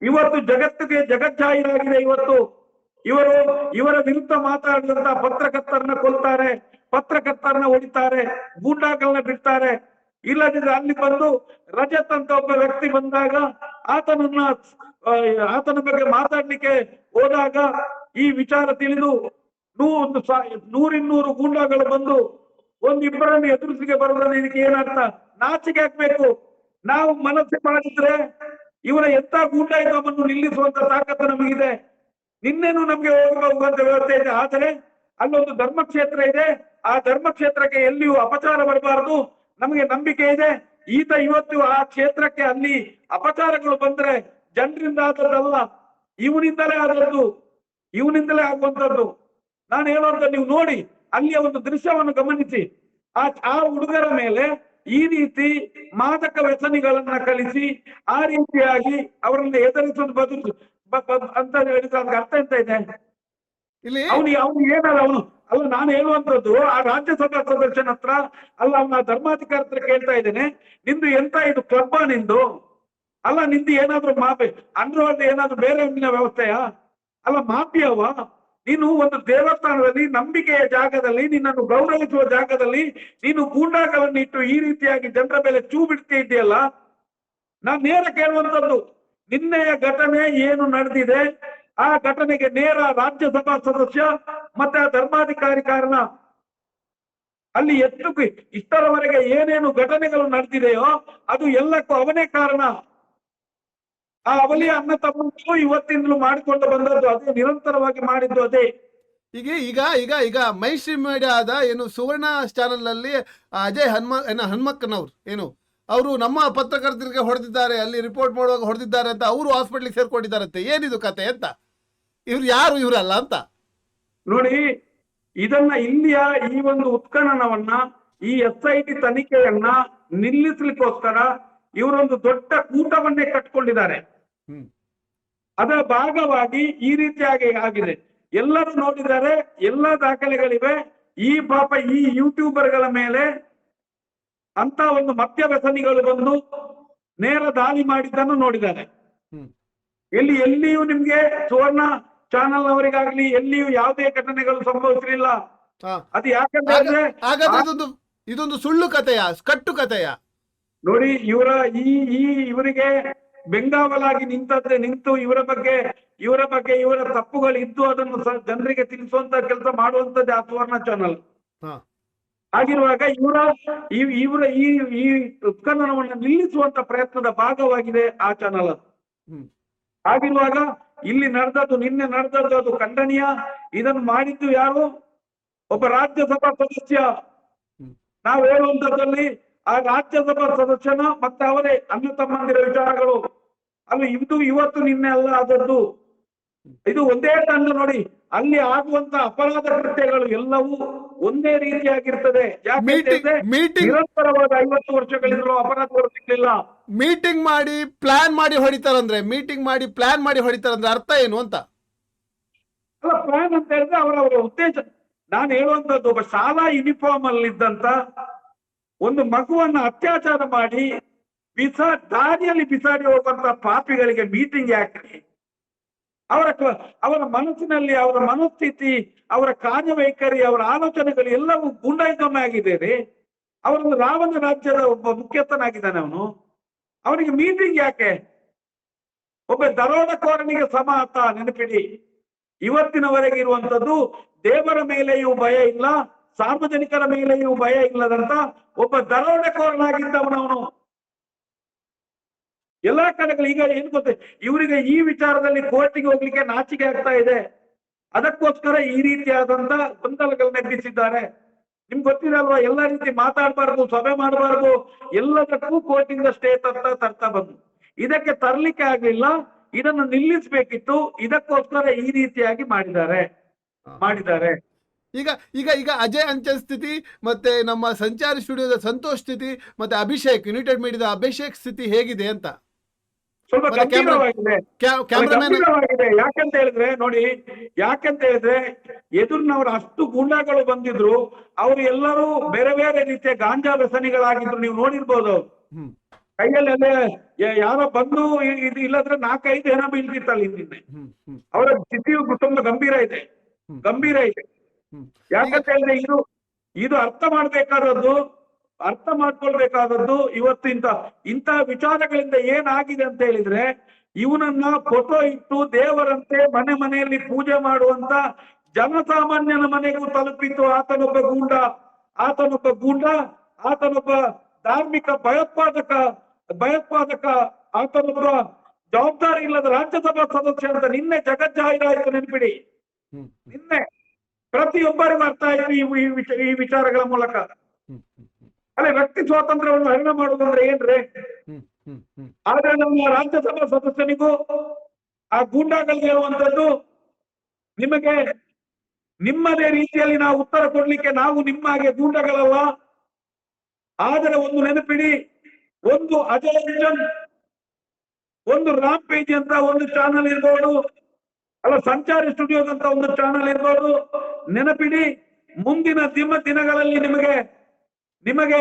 ಇವತ್ತು ಜಗತ್ತಿಗೆ ಜಗಜ್ಜಾಹೀರಾಗಿದೆ. ಇವತ್ತು ಇವರ ವಿರುದ್ಧ ಮಾತಾಡಿದಂತ ಪತ್ರಕರ್ತರನ್ನ ಕೊಲ್ತಾರೆ, ಪತ್ರಕರ್ತರನ್ನ ಹೊಡಿತಾರೆ, ಗೂಂಡಾಗಳನ್ನ ಬಿಡ್ತಾರೆ. ಇಲ್ಲದಿದ್ರೆ ಅಲ್ಲಿ ಬಂದು ರಜತ್ ಅಂತ ಒಬ್ಬ ವ್ಯಕ್ತಿ ಬಂದಾಗ ಆತನ ಬಗ್ಗೆ ಮಾತಾಡ್ಲಿಕ್ಕೆ ಹೋದಾಗ ಈ ವಿಚಾರ ತಿಳಿದು 100-200 ಗೂಂಡಾಗಳು ಬಂದು ಒಂದಿಬ್ಬರನ್ನು ಎದುರಿಸಿಗೆ ಬರೋದ್ರಲ್ಲಿ ಇದಕ್ಕೆ ಏನರ್ಥ? ನಾಚಿಕೆ ಹಾಕ್ಬೇಕು. ನಾವು ಮನಸ್ಸು ಮಾಡಿದ್ರೆ ಇವರ ಎಂತ ಗೂಂಡಾಯುಧವನ್ನು ನಿಲ್ಲಿಸುವಂತ ತಾಕತ್ತು ನಮಗಿದೆ. ನಿನ್ನೆನೂ ನಮ್ಗೆ ಹೋಗುವಂತ ವ್ಯವಸ್ಥೆ ಇದೆ. ಆದರೆ ಅಲ್ಲೊಂದು ಧರ್ಮಕ್ಷೇತ್ರ ಇದೆ. ಆ ಧರ್ಮಕ್ಷೇತ್ರಕ್ಕೆ ಎಲ್ಲಿಯೂ ಅಪಚಾರ ಬರಬಾರದು. ನಮಗೆ ನಂಬಿಕೆ ಇದೆ, ಈತ ಇವತ್ತು ಆ ಕ್ಷೇತ್ರಕ್ಕೆ ಅಲ್ಲಿ ಅಪಚಾರಗಳು ಬಂದ್ರೆ ಜನರಿಂದ ಆದದ್ದಲ್ಲ, ಇವನಿಂದಲೇ ಆಗುವಂತದ್ದು. ನಾನು ಹೇಳುವಂತ ನೀವು ನೋಡಿ, ಅಲ್ಲಿಯ ಒಂದು ದೃಶ್ಯವನ್ನು ಗಮನಿಸಿ. ಆ ಹುಡುಗರ ಮೇಲೆ ಈ ರೀತಿ ಮಾದಕ ವ್ಯಸನಿಗಳನ್ನ ಕಳಿಸಿ ಆ ರೀತಿಯಾಗಿ ಅವರನ್ನ ಎದುರಿಸೋದು ಬದುಕು ಅಂತ ಹೇಳಿದ್ರೆ ಅದಕ್ಕೆ ಅರ್ಥ ಎಂತ ಇದೆ? ಅವನು ಏನಲ್ಲ ಅಲ್ಲ, ನಾನು ಹೇಳುವಂತದ್ದು ಆ ರಾಜ್ಯಸಭಾ ಸದಸ್ಯನ ಹತ್ರ ಅಲ್ಲ, ಅವನ ಧರ್ಮಾಧಿಕಾರಿ ಹತ್ರ ಕೇಳ್ತಾ ಇದ್ದೇನೆ, ನಿಂದು ಎಂತ ಇದು ಕ್ಲಬ್ ನಿಂದು? ಅಲ್ಲ, ನಿಂದು ಏನಾದ್ರು ಅಂಡರ್ವರ್ಲ್ಡ್ ಏನಾದ್ರು ಬೇರೆ ವ್ಯವಸ್ಥೆಯ? ಅಲ್ಲ, ಮಾಫಿಯಾವ ನೀನು? ಒಂದು ದೇವಸ್ಥಾನದಲ್ಲಿ, ನಂಬಿಕೆಯ ಜಾಗದಲ್ಲಿ, ನಿನ್ನನ್ನು ಗೌರವಿಸುವ ಜಾಗದಲ್ಲಿ ನೀನು ಗೂಂಡಾಗಳನ್ನು ಇಟ್ಟು ಈ ರೀತಿಯಾಗಿ ಜನರ ಮೇಲೆ ಚೂ ಬಿಡ್ತಾ ಇದೆಯಲ್ಲ. ನಾನು ನೇರ ಕೇಳುವಂತದ್ದು, ನಿನ್ನೆಯ ಘಟನೆ ಏನು ನಡೆದಿದೆ, ಆ ಘಟನೆಗೆ ನೇರ ರಾಜ್ಯಸಭಾ ಸದಸ್ಯ ಮತ್ತೆ ಆ ಧರ್ಮಾಧಿಕಾರಿ ಕಾರಣ. ಅಲ್ಲಿ ಇಷ್ಟರವರೆಗೆ ಏನೇನು ಘಟನೆಗಳು ನಡೆದಿದೆಯೋ ಅದು ಎಲ್ಲಕ್ಕೂ ಅವನೇ ಕಾರಣ. ಆ ಅವಲಿಯ ಅಣ್ಣ ತಮ್ಮಂಗೂ ಇವತ್ತಿಂದಲೂ ಮಾಡಿಕೊಂಡು ಬಂದದ್ದು ಅದೇ, ನಿರಂತರವಾಗಿ ಮಾಡಿದ್ದು ಅದೇ. ಈಗ ಮೈಶ್ರೀ ಮೀಡಿಯಾದ ಏನು ಸುವರ್ಣ ಚಾನೆಲ್ ನಲ್ಲಿ ಅಜಯ್ ಹನ್ಮಕ್ಕನವ್ರು ಅವರು ನಮ್ಮ ಪತ್ರಕರ್ತರಿಗೆ ಹೊಡೆದಿದ್ದಾರೆ, ಅಲ್ಲಿ ರಿಪೋರ್ಟ್ ಮಾಡುವಾಗ ಹೊಡೆದಿದ್ದಾರೆ ಅಂತ ಅವರು ಹಾಸ್ಪಿಟ್ಲಿಗೆ ಸೇರ್ಕೊಂಡಿದ್ದಾರಂತೆ. ಏನಿದು ಕತೆ ಅಂತ? ಇವರಲ್ಲ ಅಂತ ನೋಡಿ. ಇದನ್ನ ಇಲ್ಲಿಯ ಈ ಒಂದು ಉತ್ಖನನವನ್ನ, ಈ SIT ತನಿಖೆಯನ್ನ ನಿಲ್ಲಿಸ್ಲಿಕ್ಕೋಸ್ಕರ ಇವರೊಂದು ದೊಡ್ಡ ಕೂಟವನ್ನೇ ಕಟ್ಕೊಂಡಿದ್ದಾರೆ. ಅದರ ಭಾಗವಾಗಿ ಈ ರೀತಿಯಾಗಿ ಆಗಿದೆ. ಎಲ್ಲರೂ ನೋಡಿದ್ದಾರೆ, ಎಲ್ಲ ದಾಖಲೆಗಳಿವೆ. ಈ ಪಾಪ ಈ ಯೂಟ್ಯೂಬರ್ಗಳ ಮೇಲೆ ಅಂತ ಒಂದು ಮದ್ಯ ವ್ಯಸನಿಗಳು ಬಂದು ನೇರ ದಾಳಿ ಮಾಡಿದ್ದನ್ನು ನೋಡಿದ್ದಾರೆ. ಎಲ್ಲಿಯೂ ನಿಮ್ಗೆ ಸುವರ್ಣ ಚಾನಲ್ ಅವರಿಗಾಗ್ಲಿ ಎಲ್ಲಿಯೂ ಯಾವುದೇ ಘಟನೆಗಳು ಸಂಭವಿಸಲಿಲ್ಲ. ಹಾ. ಅದು ಯಾಕಂತ ಹೇಳಿದ್ರೆ ಹಾಗಾದ್ರೆ ಇದೊಂದು ಸುಳ್ಳು ಕಥೆಯ, ಕಟ್ಟು ಕಥೆಯ? ನೋಡಿ, ಇವರಿಗೆ ಬೆಂಗಾವಲಾಗಿ ನಿಂತು ಇವರ ಬಗ್ಗೆ ಇವರ ತಪ್ಪುಗಳು ಇದ್ದು ಅದನ್ನು ಜನರಿಗೆ ತಿಳಿಸುವಂತ ಕೆಲಸ ಮಾಡುವಂತದ್ದು ಆ ಸುವರ್ಣ ಚಾನಲ್. ಆಗಿರುವಾಗ ಇವರ ಈ ಉತ್ಖನನವನ್ನು ನಿಲ್ಲಿಸುವಂತ ಪ್ರಯತ್ನದ ಭಾಗವಾಗಿದೆ ಆ ಚಾನಲ್. ಆಗಿರುವಾಗ ಇಲ್ಲಿ ನಿನ್ನೆ ನಡೆದದ್ದು ಅದು ಖಂಡನೀಯ. ಇದನ್ನು ಮಾಡಿದ್ದು ಯಾರು? ಒಬ್ಬ ರಾಜ್ಯಸಭಾ ಸದಸ್ಯ. ನಾವು ಹೇಳುವಂತದ್ದಲ್ಲಿ ಆ ರಾಜ್ಯಸಭಾ ಸದಸ್ಯನ ಮತ್ತೆ ಅವರೇ ಅಣ್ಣ ತಮ್ಮಂದಿರ ವಿಚಾರಗಳು ಅದು ಇವತ್ತು ನಿನ್ನೆ ಅಲ್ಲ ಆದದ್ದು. ಇದು ಒಂದೇ ತಂಡ. ನೋಡಿ, ಅಲ್ಲಿ ಆಗುವಂತ ಅಪರಾಧ ಕೃತ್ಯಗಳು ಎಲ್ಲವೂ ಒಂದೇ ರೀತಿಯಾಗಿರ್ತದೆ. ನಿರಂತರವಾದ 50 ವರ್ಷಗಳಿಂದಲೂ ಅಪರಾಧಗಳು ಸಿಗ್ಲಿಲ್ಲ. ಮೀಟಿಂಗ್ ಮಾಡಿ ಪ್ಲಾನ್ ಮಾಡಿ ಹೊಡಿತಾರಂದ್ರೆ ಅರ್ಥ ಏನು ಅಂತ? ಅಲ್ಲ, ಪ್ಲಾನ್ ಅಂತ ಹೇಳಿದ್ರೆ ಅವರವರ ಉದ್ದೇಶ. ನಾನು ಹೇಳುವಂತದ್ದು, ಒಬ್ಬ ಶಾಲಾ ಯೂನಿಫಾರ್ಮ್ ಅಲ್ಲಿ ಇದ್ದಂತ ಒಂದು ಮಗುವನ್ನ ಅತ್ಯಾಚಾರ ಮಾಡಿ ದಾರಿಯಲ್ಲಿ ಬಿಸಾಡಿ ಹೋಗುವಂತ ಪಾಪಿಗಳಿಗೆ ಮೀಟಿಂಗ್ ಯಾಕೆ? ಅವರ ಮನಸ್ಸಿನಲ್ಲಿ ಅವರ ಮನಸ್ಥಿತಿ, ಅವರ ಕಾರ್ಯವೈಖರಿ, ಅವರ ಆಲೋಚನೆಗಳು ಎಲ್ಲವೂ ಗುಂಡಾಯಿಸಮ ಆಗಿದೆ. ಅವರೊಂದು ರಾವಣ ರಾಜ್ಯದ ಒಬ್ಬ ಮುಖ್ಯಸ್ಥನಾಗಿದ್ದಾನೆ. ಅವನಿಗೆ ಮೀಟಿಂಗ್ ಯಾಕೆ? ಒಬ್ಬ ದರೋಡೆಕೋರನಿಗೆ ಸಮ ಆತ. ನೆನಪಿಡಿ, ಇವತ್ತಿನವರೆಗೆ ಇರುವಂತದ್ದು ದೇವರ ಮೇಲೆಯೂ ಭಯ ಇಲ್ಲ, ಸಾರ್ವಜನಿಕರ ಮೇಲೆಯೂ ಭಯ ಇಲ್ಲದಂತ ಒಬ್ಬ ದರೋಡೆಕೋರನಾಗಿದ್ದವನವನು. ಎಲ್ಲಾ ಕಡೆಗಳು ಈಗ ಏನ್ ಗೊತ್ತೇ, ಇವರಿಗೆ ಈ ವಿಚಾರದಲ್ಲಿ ಕೋರ್ಟಿಗೆ ಹೋಗ್ಲಿಕ್ಕೆ ನಾಚಿಕೆ ಆಗ್ತಾ ಇದೆ. ಅದಕ್ಕೋಸ್ಕರ ಈ ರೀತಿಯಾದಂತ ಗೊಂದಲಗಳನ್ನ ಎಬ್ಬಿಸಿದ್ದಾರೆ. ನಿಮ್ಗೆ ಗೊತ್ತಿದೆ ಅಲ್ವಾ, ಎಲ್ಲ ರೀತಿ ಮಾತಾಡಬಾರ್ದು, ಸಭೆ ಮಾಡಬಾರ್ದು, ಎಲ್ಲದಕ್ಕೂ ಕೋರ್ಟಿಂದ ಸ್ಟೇ ತರ್ತಾ ಬಂದು ಇದಕ್ಕೆ ತರ್ಲಿಕ್ಕೆ ಆಗ್ಲಿಲ್ಲ. ಇದನ್ನು ನಿಲ್ಲಿಸಬೇಕಿತ್ತು. ಇದಕ್ಕೋಸ್ಕರ ಈ ರೀತಿಯಾಗಿ ಮಾಡಿದ್ದಾರೆ. ಈಗ ಅಜಯ್ ಅಂಚನ್ ಸ್ಥಿತಿ, ಮತ್ತೆ ನಮ್ಮ ಸಂಚಾರಿ ಸ್ಟುಡಿಯೋದ ಸಂತೋಷ್ ಸ್ಥಿತಿ, ಮತ್ತೆ ಅಭಿಷೇಕ್ ಯುನೈಟೆಡ್ ಮೀಡಿಯಾದ ಅಭಿಷೇಕ್ ಸ್ಥಿತಿ ಹೇಗಿದೆ ಅಂತ? ಸ್ವಲ್ಪ ಗಂಭೀರವಾಗಿದೆ. ಯಾಕಂತ ಹೇಳಿದ್ರೆ ಎದುರಿನವರು ಅಷ್ಟು ಗೂಂಡಾಗಳು ಬಂದಿದ್ರು. ಅವರು ಎಲ್ಲರೂ ಬೇರೆ ಬೇರೆ ರೀತಿಯ ಗಾಂಜಾ ವ್ಯಸನಿಗಳಾಗಿದ್ರು. ನೀವು ನೋಡಿರ್ಬೋದು. ಕೈಯಲ್ಲೇ ಯಾರೋ ಬಂದು ಇಲ್ಲದ್ರೆ 4-5 ಜನ ಬೀಳ್ತಿತ್ತಲ್ಲ ನಿನ್ನೆ. ಅವರ ಸ್ಥಿತಿಯು ತುಂಬಾ ಗಂಭೀರ ಇದೆ. ಯಾಕಂತ ಹೇಳಿದ್ರೆ ಇದು ಅರ್ಥ ಮಾಡ್ಕೊಳ್ಬೇಕಾದದ್ದು ಇವತ್ತು ಇಂಥ ವಿಚಾರಗಳಿಂದ ಏನಾಗಿದೆ ಅಂತ ಹೇಳಿದ್ರೆ, ಇವನನ್ನ ಫೋಟೋ ಇಟ್ಟು ದೇವರಂತೆ ಮನೆಯಲ್ಲಿ ಪೂಜೆ ಮಾಡುವಂತ ಜನಸಾಮಾನ್ಯನ ಮನೆಗೂ ತಲುಪಿತು ಆತನೊಬ್ಬ ಗೂಂಡ, ಆತನೊಬ್ಬ ಧಾರ್ಮಿಕ ಭಯೋತ್ಪಾದಕ, ಆತನೊಬ್ಬ ಜವಾಬ್ದಾರಿ ಇಲ್ಲದ ರಾಜ್ಯಸಭಾ ಸದಸ್ಯ ಅಂತ ನಿನ್ನೆ ಜಗಜ್ಜಾಹೀರಾಯಿತು. ನೆನಪಿಡಿ, ನಿನ್ನೆ ಪ್ರತಿಯೊಬ್ಬರಿಗೂ ಅರ್ಥ ಆಯ್ತು ಈ ವಿಚಾರಗಳ ಮೂಲಕ. ಅಲ್ಲೇ ವ್ಯಕ್ತಿ ಸ್ವಾತಂತ್ರ್ಯವನ್ನು ಹರಣ ಮಾಡುವುದಂದ್ರೆ ಏನ್ರಿ? ಆದ್ರೆ ನಮ್ಮ ರಾಜ್ಯಸಭಾ ಸದಸ್ಯನಿಗೂ ಆ ಗೂಂಡಾಗಳಿಗೆ ಹೇಳುವಂತದ್ದು, ನಿಮಗೆ ನಿಮ್ಮದೇ ರೀತಿಯಲ್ಲಿ ನಾವು ಉತ್ತರ ಕೊಡ್ಲಿಕ್ಕೆ ನಾವು ನಿಮ್ಮ ಹಾಗೆ ಗೂಂಡಾಗಳಲ್ಲ. ಆದರೆ ಒಂದು ನೆನಪಿಡಿ, ಒಂದು ಅಜಯ್ ಅಂಚನ್, ಒಂದು ರಾಮ್ ಪೇಜ್ ಅಂತ ಒಂದು ಚಾನಲ್ ಇರ್ಬೋದು, ಅಲ್ಲ ಸಂಚಾರಿ ಸ್ಟುಡಿಯೋಸ್ ಅಂತ ಒಂದು ಚಾನಲ್ ಇರ್ಬೋದು. ನೆನಪಿಡಿ, ಮುಂದಿನ ದಿನಗಳಲ್ಲಿ ನಿಮಗೆ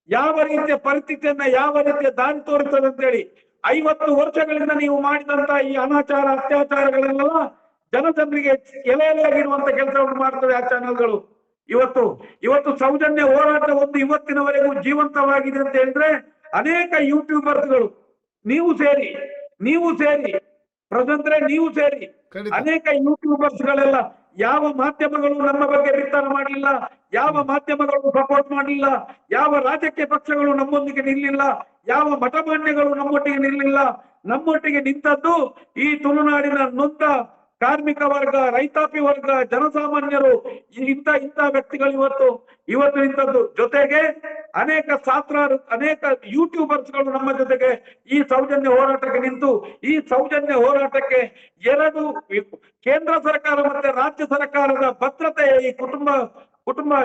ಯಾವ ರೀತಿಯ ಪರಿಸ್ಥಿತಿಯನ್ನ, ಯಾವ ರೀತಿಯ ದಾರಿ ತೋರಿಸ್ತದೆ ಅಂತೇಳಿ 50 ವರ್ಷಗಳಿಂದ ನೀವು ಮಾಡಿದಂತ ಈ ಅನಾಚಾರ ಅತ್ಯಾಚಾರಗಳನ್ನೆಲ್ಲ ಜನರಿಗೆ ಎಲೆಯಾಗಿರುವಂತ ಕೆಲಸವನ್ನು ಮಾಡ್ತವೆ ಆ ಚಾನೆಲ್ಗಳು. ಇವತ್ತು ಸೌಜನ್ಯ ಹೋರಾಟ ಒಂದು ಇವತ್ತಿನವರೆಗೂ ಜೀವಂತವಾಗಿದೆ ಅಂತ ಹೇಳಿದ್ರೆ ಅನೇಕ ಯೂಟ್ಯೂಬರ್ಸ್ಗಳು, ನೀವು ಸೇರಿ ಪ್ರಜಂತ್ರೆ, ನೀವು ಸೇರಿ ಅನೇಕ ಯೂಟ್ಯೂಬರ್ಸ್ ಗಳೆಲ್ಲ ಯಾವ ಮಾಧ್ಯಮಗಳು ನಮ್ಮ ಬಗ್ಗೆ ಬಿತ್ತರ ಮಾಡಲಿಲ್ಲ, ಯಾವ ಮಾಧ್ಯಮಗಳು ಸಪೋರ್ಟ್ ಮಾಡಲಿಲ್ಲ, ಯಾವ ರಾಜಕೀಯ ಪಕ್ಷಗಳು ನಮ್ಮೊಂದಿಗೆ ನಿಲ್ಲಿಲ್ಲ, ಯಾವ ಮಠಮಾನ್ಯಗಳು ನಮ್ಮೊಟ್ಟಿಗೆ ನಿಲ್ಲಿಲ್ಲ. ನಮ್ಮೊಟ್ಟಿಗೆ ನಿಂತದ್ದು ಈ ತುಳುನಾಡಿನ ನೊಂದ ಕಾರ್ಮಿಕ ವರ್ಗ, ರೈತಾಪಿ ವರ್ಗ, ಜನಸಾಮಾನ್ಯರು, ಇಂಥ ವ್ಯಕ್ತಿಗಳು ಇವತ್ತು ನಿಂತದ್ದು. ಜೊತೆಗೆ ಅನೇಕ ಯೂಟ್ಯೂಬರ್ಸ್ಗಳು ನಮ್ಮ ಜೊತೆಗೆ ಈ ಸೌಜನ್ಯ ಹೋರಾಟಕ್ಕೆ ನಿಂತು, ಈ ಸೌಜನ್ಯ ಹೋರಾಟಕ್ಕೆ 2 ಕೇಂದ್ರ ಸರ್ಕಾರ ಮತ್ತೆ ರಾಜ್ಯ ಸರ್ಕಾರದ ಭದ್ರತೆ, ಈ ಕುಟುಂಬ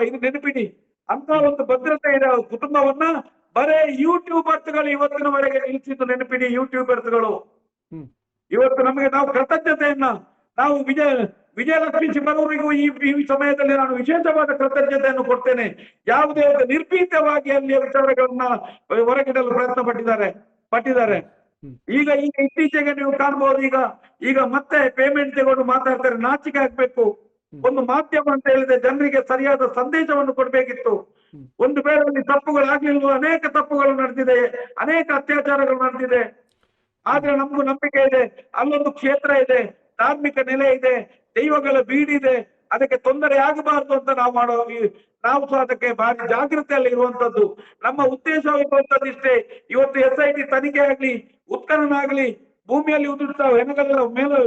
ಇದು ನೆನಪಿಡಿ, ಅಂತ ಒಂದು ಭದ್ರತೆ ಇದೆ ಕುಟುಂಬವನ್ನ ಬರೇ ಯೂಟ್ಯೂಬರ್ಸ್ಗಳು ಇವತ್ತಿನವರೆಗೆ ನಿಲ್ಲಿಸಿದ್ದು. ನೆನಪಿಡಿ, ಯೂಟ್ಯೂಬರ್ಸ್ಗಳು ಇವತ್ತು ನಾವು ಕೃತಜ್ಞತೆಯನ್ನ, ನಾವು ವಿಜಯಲಕ್ಷ್ಮಿ ಶಿವರವರಿಗೂ ಈ ಸಮಯದಲ್ಲಿ ನಾನು ವಿಶೇಷವಾದ ಕೃತಜ್ಞತೆಯನ್ನು ಕೊಡ್ತೇನೆ. ಯಾವುದೇ ಒಂದು ನಿರ್ಭೀತವಾಗಿ ಅಲ್ಲಿಯ ವಿಚಾರಗಳನ್ನ ಹೊರಗಿಡಲು ಪ್ರಯತ್ನ ಪಟ್ಟಿದ್ದಾರೆ. ಈಗ ಈಗ ಇತ್ತೀಚೆಗೆ ನೀವು ಕಾಣ್ಬೋದು, ಈಗ ಮತ್ತೆ ಪೇಮೆಂಟ್ ತಗೊಂಡು ಮಾತಾಡ್ತಾರೆ. ನಾಚಿಕೆ ಆಗ್ಬೇಕು. ಒಂದು ಮಾಧ್ಯಮ ಅಂತ ಹೇಳಿದ್ರೆ ಜನರಿಗೆ ಸರಿಯಾದ ಸಂದೇಶವನ್ನು ಕೊಡ್ಬೇಕಿತ್ತು. ಒಂದು ಬೇರೆ ಅಲ್ಲಿ ತಪ್ಪುಗಳಾಗ್ಲಿಲ್ವೋ, ಅನೇಕ ತಪ್ಪುಗಳು ನಡೆದಿದೆ, ಅನೇಕ ಅತ್ಯಾಚಾರಗಳು ನಡೆದಿದೆ. ಆದ್ರೆ ನಮ್ಗೂ ನಂಬಿಕೆ ಇದೆ, ಅಲ್ಲೊಂದು ಕ್ಷೇತ್ರ ಇದೆ, ಧಾರ್ಮಿಕ ನೆಲೆ ಇದೆ, ದೈವಗಳ ಬೀಡಿದೆ, ಅದಕ್ಕೆ ತೊಂದರೆ ಆಗಬಾರದು ಅಂತ ನಾವು ಸಹ ಅದಕ್ಕೆ ಭಾರಿ ಜಾಗೃತಿಯಲ್ಲಿ ಇರುವಂತದ್ದು. ನಮ್ಮ ಉದ್ದೇಶ ಇರುವಂತದ್ದು ಇಷ್ಟೇ. ಇವತ್ತು SIT ತನಿಖೆ ಆಗ್ಲಿ, ಉತ್ಖನನ ಭೂಮಿಯಲ್ಲಿ ಉದುರಿದ ಹೆಣಗಳೆಲ್ಲ ಮೇಲೆ,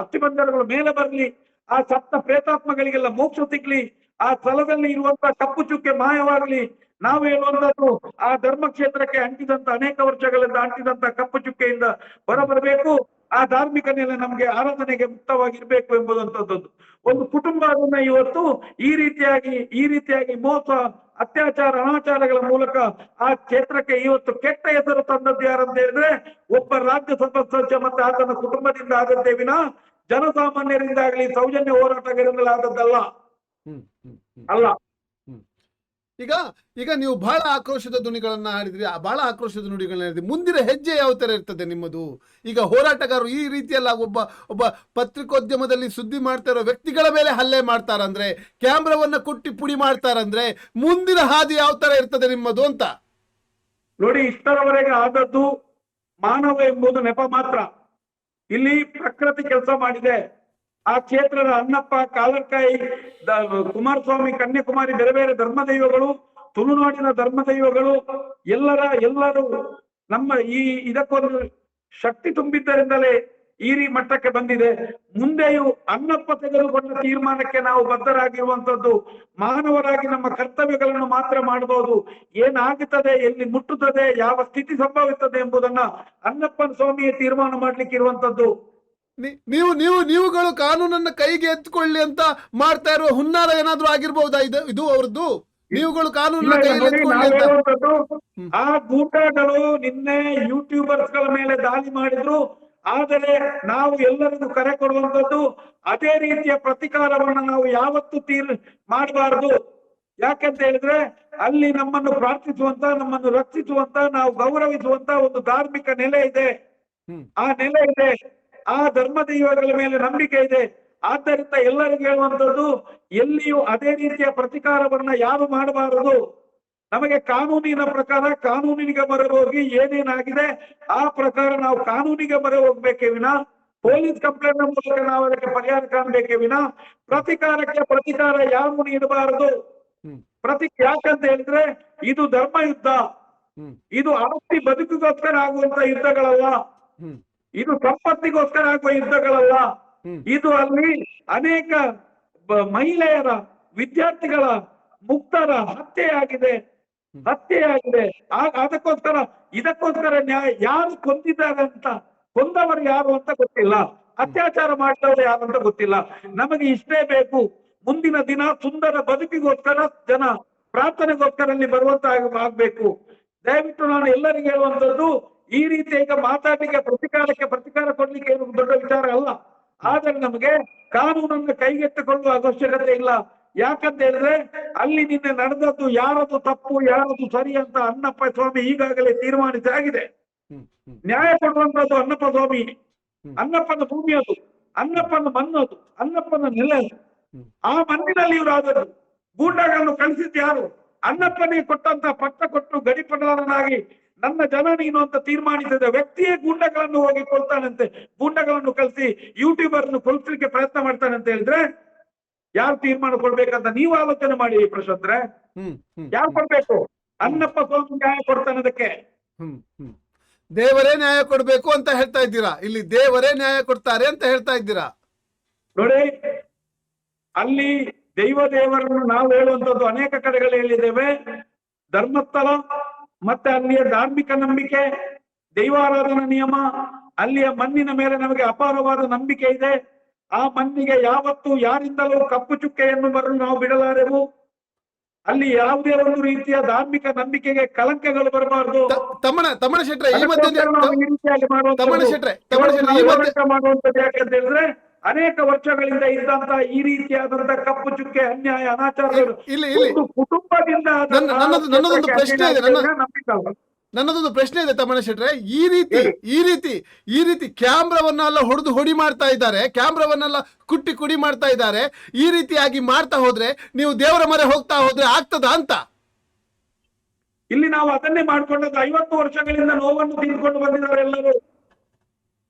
ಅಸ್ಥಿಪಂಜರಗಳು ಮೇಲೆ ಬರ್ಲಿ, ಆ ಸತ್ತ ಪ್ರೇತಾತ್ಮಗಳಿಗೆಲ್ಲ ಮೋಕ್ಷ ಸಿಗ್ಲಿ, ಆ ಸ್ಥಳದಲ್ಲಿ ಇರುವಂತಹ ಕಪ್ಪು ಚುಕ್ಕೆ ಮಾಯವಾಗ್ಲಿ. ನಾವು ಹೇಳುವಂತದ್ದು ಆ ಧರ್ಮಕ್ಷೇತ್ರಕ್ಕೆ ಅಂಟಿದಂತ ಅನೇಕ ವರ್ಷಗಳಿಂದ ಅಂಟಿದಂತ ಕಪ್ಪು ಚುಕ್ಕೆಯಿಂದ ಹೊರಬರಬೇಕು. ಆ ಧಾರ್ಮಿಕ ನೆಲೆ ನಮ್ಗೆ ಆರಾಧನೆಗೆ ಮುಕ್ತವಾಗಿರ್ಬೇಕು ಎಂಬುದಂತದ್ದು. ಒಂದು ಕುಟುಂಬ ಅದನ್ನ ಇವತ್ತು ಈ ರೀತಿಯಾಗಿ ಮೋಸ, ಅತ್ಯಾಚಾರ, ಅನಾಚಾರಗಳ ಮೂಲಕ ಆ ಕ್ಷೇತ್ರಕ್ಕೆ ಇವತ್ತು ಕೆಟ್ಟ ಹೆಸರು ತಂದದ್ದು ಯಾರಂತ ಹೇಳಿದ್ರೆ ಒಬ್ಬ ರಾಜ್ಯಸಭಾ ಸದಸ್ಯ ಮತ್ತೆ ಆತನ ಕುಟುಂಬದಿಂದ ಆದದ್ದೇ ವಿನ ಜನಸಾಮಾನ್ಯರಿಂದಾಗ್ಲಿ, ಸೌಜನ್ಯ ಹೋರಾಟಗಾರರಿಂದಲಾದದ್ದಲ್ಲ. ಅಲ್ಲ. ಈಗ ನೀವು ಬಹಳ ಆಕ್ರೋಶದ ಧ್ವನಿಗಳನ್ನ ಹಾಡಿದ್ರಿ, ಬಹಳ ಆಕ್ರೋಶದ ನುಡಿಗಳನ್ನ ಹೇಳಿದ್ರಿ. ಮುಂದಿನ ಹೆಜ್ಜೆ ಯಾವ ತರ ಇರ್ತದೆ ನಿಮ್ಮದು? ಈಗ ಹೋರಾಟಗಾರರು ಈ ರೀತಿಯಲ್ಲ, ಒಬ್ಬ ಪತ್ರಿಕೋದ್ಯಮದಲ್ಲಿ ಸುದ್ದಿ ಮಾಡ್ತಾ ಇರೋ ವ್ಯಕ್ತಿಗಳ ಮೇಲೆ ಹಲ್ಲೆ ಮಾಡ್ತಾರಂದ್ರೆ, ಕ್ಯಾಮ್ರಾವನ್ನ ಕೊಟ್ಟಿ ಪುಡಿ ಮಾಡ್ತಾರಂದ್ರೆ, ಮುಂದಿನ ಹಾದಿ ಯಾವ ತರ ಇರ್ತದೆ ನಿಮ್ಮದು ಅಂತ ನೋಡಿ. ಇಷ್ಟರವರೆಗೆ ಆದದ್ದು ಮಾನವ ಎಂಬುದು ನೆಪ ಮಾತ್ರ. ಇಲ್ಲಿ ಪ್ರಕೃತಿ ಕೆಲಸ ಮಾಡಿದೆ. ಆ ಕ್ಷೇತ್ರದ ಅನ್ನಪ್ಪ, ಕಾಲರ್ಕಾಯಿ, ಕುಮಾರಸ್ವಾಮಿ, ಕನ್ಯಾಕುಮಾರಿ, ಬೇರೆ ಬೇರೆ ಧರ್ಮದೈವಗಳು, ತುಳುನಾಡಿನ ಧರ್ಮದೈವಗಳು ಎಲ್ಲರೂ ನಮ್ಮ ಇದಕ್ಕೊಂದು ಶಕ್ತಿ ತುಂಬಿದ್ದರಿಂದಲೇ ಈ ಮಟ್ಟಕ್ಕೆ ಬಂದಿದೆ. ಮುಂದೆಯೂ ಅನ್ನಪ್ಪ ತೆಗೆದುಕೊಂಡ ತೀರ್ಮಾನಕ್ಕೆ ನಾವು ಬದ್ಧರಾಗಿರುವಂತದ್ದು. ಮಾನವರಾಗಿ ನಮ್ಮ ಕರ್ತವ್ಯಗಳನ್ನು ಮಾತ್ರ ಮಾಡಬಹುದು. ಏನಾಗುತ್ತದೆ, ಎಲ್ಲಿ ಮುಟ್ಟುತ್ತದೆ, ಯಾವ ಸ್ಥಿತಿ ಸಂಭವಿಸುತ್ತದೆ ಎಂಬುದನ್ನ ಅನ್ನಪ್ಪನ ಸ್ವಾಮಿಯೇ ತೀರ್ಮಾನ ಮಾಡ್ಲಿಕ್ಕೆ ಇರುವಂತದ್ದು. ನೀವುಗಳು ಕಾನೂನನ್ನ ಕೈಗೆ ಎತ್ಕೊಳ್ಳಿ ಅಂತ ಮಾಡ್ತಾ ಇರುವ ಹುನ್ನಾರ ಏನಾದ್ರೂ ಆಗಿರ್ಬಹುದಾ? ಇದು ಅವ್ರದ್ದು? ನೀವುಗಳು ಕಾನೂನನ್ನ ಕೈಗೆ ಎತ್ಕೊಳ್ಳಿ ಅಂತ. ಆ ಗೂಟಗಳು ನಿನ್ನೆ ಯೂಟ್ಯೂಬರ್ಸ್ ಗಳ ಮೇಲೆ ದಾಳಿ ಮಾಡಿದ್ರು. ಆದರೆ ನಾವು ಎಲ್ಲರಿಗೂ ಕರೆ ಕೊಡುವಂತದ್ದು ಅದೇ ರೀತಿಯ ಪ್ರತಿಕಾರವನ್ನು ನಾವು ಯಾವತ್ತೂ ಮಾಡಬಾರದು. ಯಾಕಂತ ಹೇಳಿದ್ರೆ ಅಲ್ಲಿ ನಮ್ಮನ್ನು ಪ್ರಾರ್ಥಿಸುವಂತ, ನಮ್ಮನ್ನು ರಕ್ಷಿಸುವಂತ, ನಾವು ಗೌರವಿಸುವಂತ ಒಂದು ಧಾರ್ಮಿಕ ನೆಲೆ ಇದೆ. ಆ ನೆಲೆ ಇದೆ, ಆ ಧರ್ಮ ದೈವಗಳ ಮೇಲೆ ನಂಬಿಕೆ ಇದೆ. ಆದ್ದರಿಂದ ಎಲ್ಲರಿಗೂ ಹೇಳುವಂತದ್ದು, ಎಲ್ಲಿಯೂ ಅದೇ ರೀತಿಯ ಪ್ರತಿಕಾರವನ್ನ ಯಾರು ಮಾಡಬಾರದು. ನಮಗೆ ಕಾನೂನಿನ ಪ್ರಕಾರ ಕಾನೂನಿಗೆ ಮೊರೆ ಹೋಗಿ ಏನೇನಾಗಿದೆ ಆ ಪ್ರಕಾರ ನಾವು ಕಾನೂನಿಗೆ ಮೊರೆ ಹೋಗ್ಬೇಕೇ ವಿನ, ಪೊಲೀಸ್ ಕಂಪ್ಲೇಂಟ್ ಮೂಲಕ ನಾವು ಅದಕ್ಕೆ ಪರಿಹಾರ ಕಾಣಬೇಕೇ ವಿನ ಪ್ರತಿಕಾರಕ್ಕೆ ಪ್ರತಿಕಾರ ಯಾರು ನೀಡಬಾರದು. ಯಾಕಂತ ಹೇಳಿದ್ರೆ ಇದು ಧರ್ಮ ಯುದ್ಧ, ಇದು ಆಸ್ತಿ ಬದುಕಿಗೋಸ್ಕರ ಆಗುವಂತ ಯುದ್ಧಗಳಲ್ಲ, ಇದು ಸಂಪತ್ತಿಗೋಸ್ಕರ ಆಗುವ ಯುದ್ಧಗಳಲ್ಲ. ಇದು ಅಲ್ಲಿ ಅನೇಕ ಮಹಿಳೆಯರ, ವಿದ್ಯಾರ್ಥಿಗಳ, ಮುಕ್ತರ ಹತ್ಯೆಯಾಗಿದೆ. ಇದಕ್ಕೋಸ್ಕರ ನ್ಯಾಯ ಯಾರು ಕೊಂದಿದ್ದಾರೆ ಅಂತ, ಕೊಂದವರು ಯಾರು ಅಂತ ಗೊತ್ತಿಲ್ಲ, ಅತ್ಯಾಚಾರ ಮಾಡಿದವರು ಯಾರು ಅಂತ ಗೊತ್ತಿಲ್ಲ. ನಮಗೆ ಇಷ್ಟೇ ಬೇಕು, ಮುಂದಿನ ದಿನ ಸುಂದರ ಬದುಕಿಗೋಸ್ಕರ ಜನ ಪ್ರಾರ್ಥನೆಗೋಸ್ಕರ ಅಲ್ಲಿ ಬರುವಂತ ಆಗ್ಬೇಕು. ದಯವಿಟ್ಟು ನಾನು ಎಲ್ಲರಿಗೂ ಹೇಳುವಂತದ್ದು, ಈ ರೀತಿ ಈಗ ಮಾತಾಡಲಿಕ್ಕೆ ಪ್ರತಿಕಾರ ಕೊಡ್ಲಿಕ್ಕೆ ಏನು ದೊಡ್ಡ ವಿಚಾರ ಅಲ್ಲ. ಆದರೆ ನಮಗೆ ಕಾನೂನನ್ನು ಕೈಗೆತ್ತಿಕೊಳ್ಳುವ ಅವಶ್ಯಕತೆ ಇಲ್ಲ. ಯಾಕಂತ ಹೇಳಿದ್ರೆ ಅಲ್ಲಿ ನಿನ್ನೆ ನಡೆದದ್ದು ಯಾರದು ತಪ್ಪು ಯಾರದು ಸರಿ ಅಂತ ಅನ್ನಪ್ಪ ಸ್ವಾಮಿ ಈಗಾಗಲೇ ತೀರ್ಮಾನಿಸಿ ಆಗಿದೆ. ನ್ಯಾಯ ಕೊಡುವಂತದ್ದು ಅನ್ನಪ್ಪ ಸ್ವಾಮಿ. ಅನ್ನಪ್ಪನ ಭೂಮಿ ಅದು, ಅನ್ನಪ್ಪನ ಮಣ್ಣು ಅದು, ಅನ್ನಪ್ಪನ ನೆಲೆ ಅದು. ಆ ಮಣ್ಣಿನಲ್ಲಿ ಇವರು ಆದದ್ದು. ಗೂಂಡಾಗಳನ್ನು ಕಳಿಸಿದ್ದು ಯಾರು? ಅನ್ನಪ್ಪನಿಗೆ ಕೊಟ್ಟಂತ ಪಟ್ಟ ಕೊಟ್ಟು ಗಡಿಪಡಲಾರನಾಗಿ ನನ್ನ ಜನ ನೀನು ಅಂತ ತೀರ್ಮಾನಿಸಿದ ವ್ಯಕ್ತಿಯೇ ಗೂಂಡಗಳನ್ನು ಹೋಗಿ ಕೊಲ್ತಾನಂತೆ. ಗೂಂಡಗಳನ್ನು ಕಳಿಸಿ ಯೂಟ್ಯೂಬರ್ನ್ನು ಕೊಲ್ಸಲಿಕ್ಕೆ ಪ್ರಯತ್ನ ಮಾಡ್ತಾನೆ ಅಂತ ಹೇಳಿದ್ರೆ ಯಾರು ತೀರ್ಮಾನ ಕೊಡ್ಬೇಕಂತ ನೀವು ಆಲೋಚನೆ ಮಾಡಿ ಪ್ರಶಾಂತ್ರೆ. ಯಾರು ಕೊಡ್ಬೇಕು? ಅನ್ನಪ್ಪ ಸ್ವಾಮಿ ನ್ಯಾಯ ಕೊಡ್ತಾನೆ ಅದಕ್ಕೆ. ದೇವರೇ ನ್ಯಾಯ ಕೊಡ್ಬೇಕು ಅಂತ ಹೇಳ್ತಾ ಇದ್ದೀರಾ? ಇಲ್ಲಿ ದೇವರೇ ನ್ಯಾಯ ಕೊಡ್ತಾರೆ ಅಂತ ಹೇಳ್ತಾ ಇದ್ದೀರಾ? ನೋಡಿ, ಅಲ್ಲಿ ದೇವರನ್ನು ನಾವು ಹೇಳುವಂತದ್ದು ಅನೇಕ ಕಡೆಗಳು ಹೇಳಿದ್ದೇವೆ. ಧರ್ಮಸ್ಥಳ ಮತ್ತೆ ಅಲ್ಲಿಯ ಧಾರ್ಮಿಕ ನಂಬಿಕೆ, ದೈವಾರಾಧನಾ ನಿಯಮ, ಅಲ್ಲಿಯ ಮಣ್ಣಿನ ಮೇಲೆ ನಮಗೆ ಅಪಾರವಾದ ನಂಬಿಕೆ ಇದೆ. ಆ ಮಣ್ಣಿಗೆ ಯಾವತ್ತೂ ಯಾರಿಂದಲೂ ಕಪ್ಪು ಚುಕ್ಕೆಯನ್ನು ಬರಲು ನಾವು ಬಿಡಲಾರೆವು. ಅಲ್ಲಿ ಯಾವುದೇ ಒಂದು ರೀತಿಯ ಧಾರ್ಮಿಕ ನಂಬಿಕೆಗೆ ಕಳಂಕಗಳು ಬರಬಾರದು. ತಮ್ಮಣ ಶೆಟ್ರೆ, ಈ ಮಧ್ಯೆ ಮಾಡುವಂತದ್ದು ಯಾಕಂತ ಹೇಳಿದ್ರೆ ಅನೇಕ ವರ್ಷಗಳಿಂದ ಇದ್ದಂತ ಈ ರೀತಿಯಾದಂತ ಕಪ್ಪು ಚುಕ್ಕೆ, ಅನ್ಯಾಯ, ಅನಾಚಾರಗಳು ಕುಟುಂಬದಿಂದ ನನ್ನದೊಂದು ಪ್ರಶ್ನೆ ಇದೆ. ನನ್ನದೊಂದು ಪ್ರಶ್ನೆ ಇದೆ ತಮ್ಮಣ್ಣ ಶೆಟ್ರೆ. ಈ ರೀತಿ ಕ್ಯಾಮ್ರಾವನ್ನೆಲ್ಲ ಹೊಡಿ ಮಾಡ್ತಾ ಇದ್ದಾರೆ, ಕ್ಯಾಮ್ರಾವನ್ನೆಲ್ಲ ಕುಡಿ ಮಾಡ್ತಾ ಇದ್ದಾರೆ. ಈ ರೀತಿಯಾಗಿ ಮಾಡ್ತಾ ಹೋದ್ರೆ ನೀವು ದೇವರ ಮೊರೆ ಹೋಗ್ತಾ ಹೋದ್ರೆ ಆಗ್ತದ ಅಂತ? ಇಲ್ಲಿ ನಾವು ಅದನ್ನೇ ಮಾಡ್ಕೊಂಡದ್ದು. 50 ವರ್ಷಗಳಿಂದ ನೋವನ್ನು ತಿಂದುಕೊಂಡು ಬಂದಿದ್ದಾರೆ ಎಲ್ಲರೂ.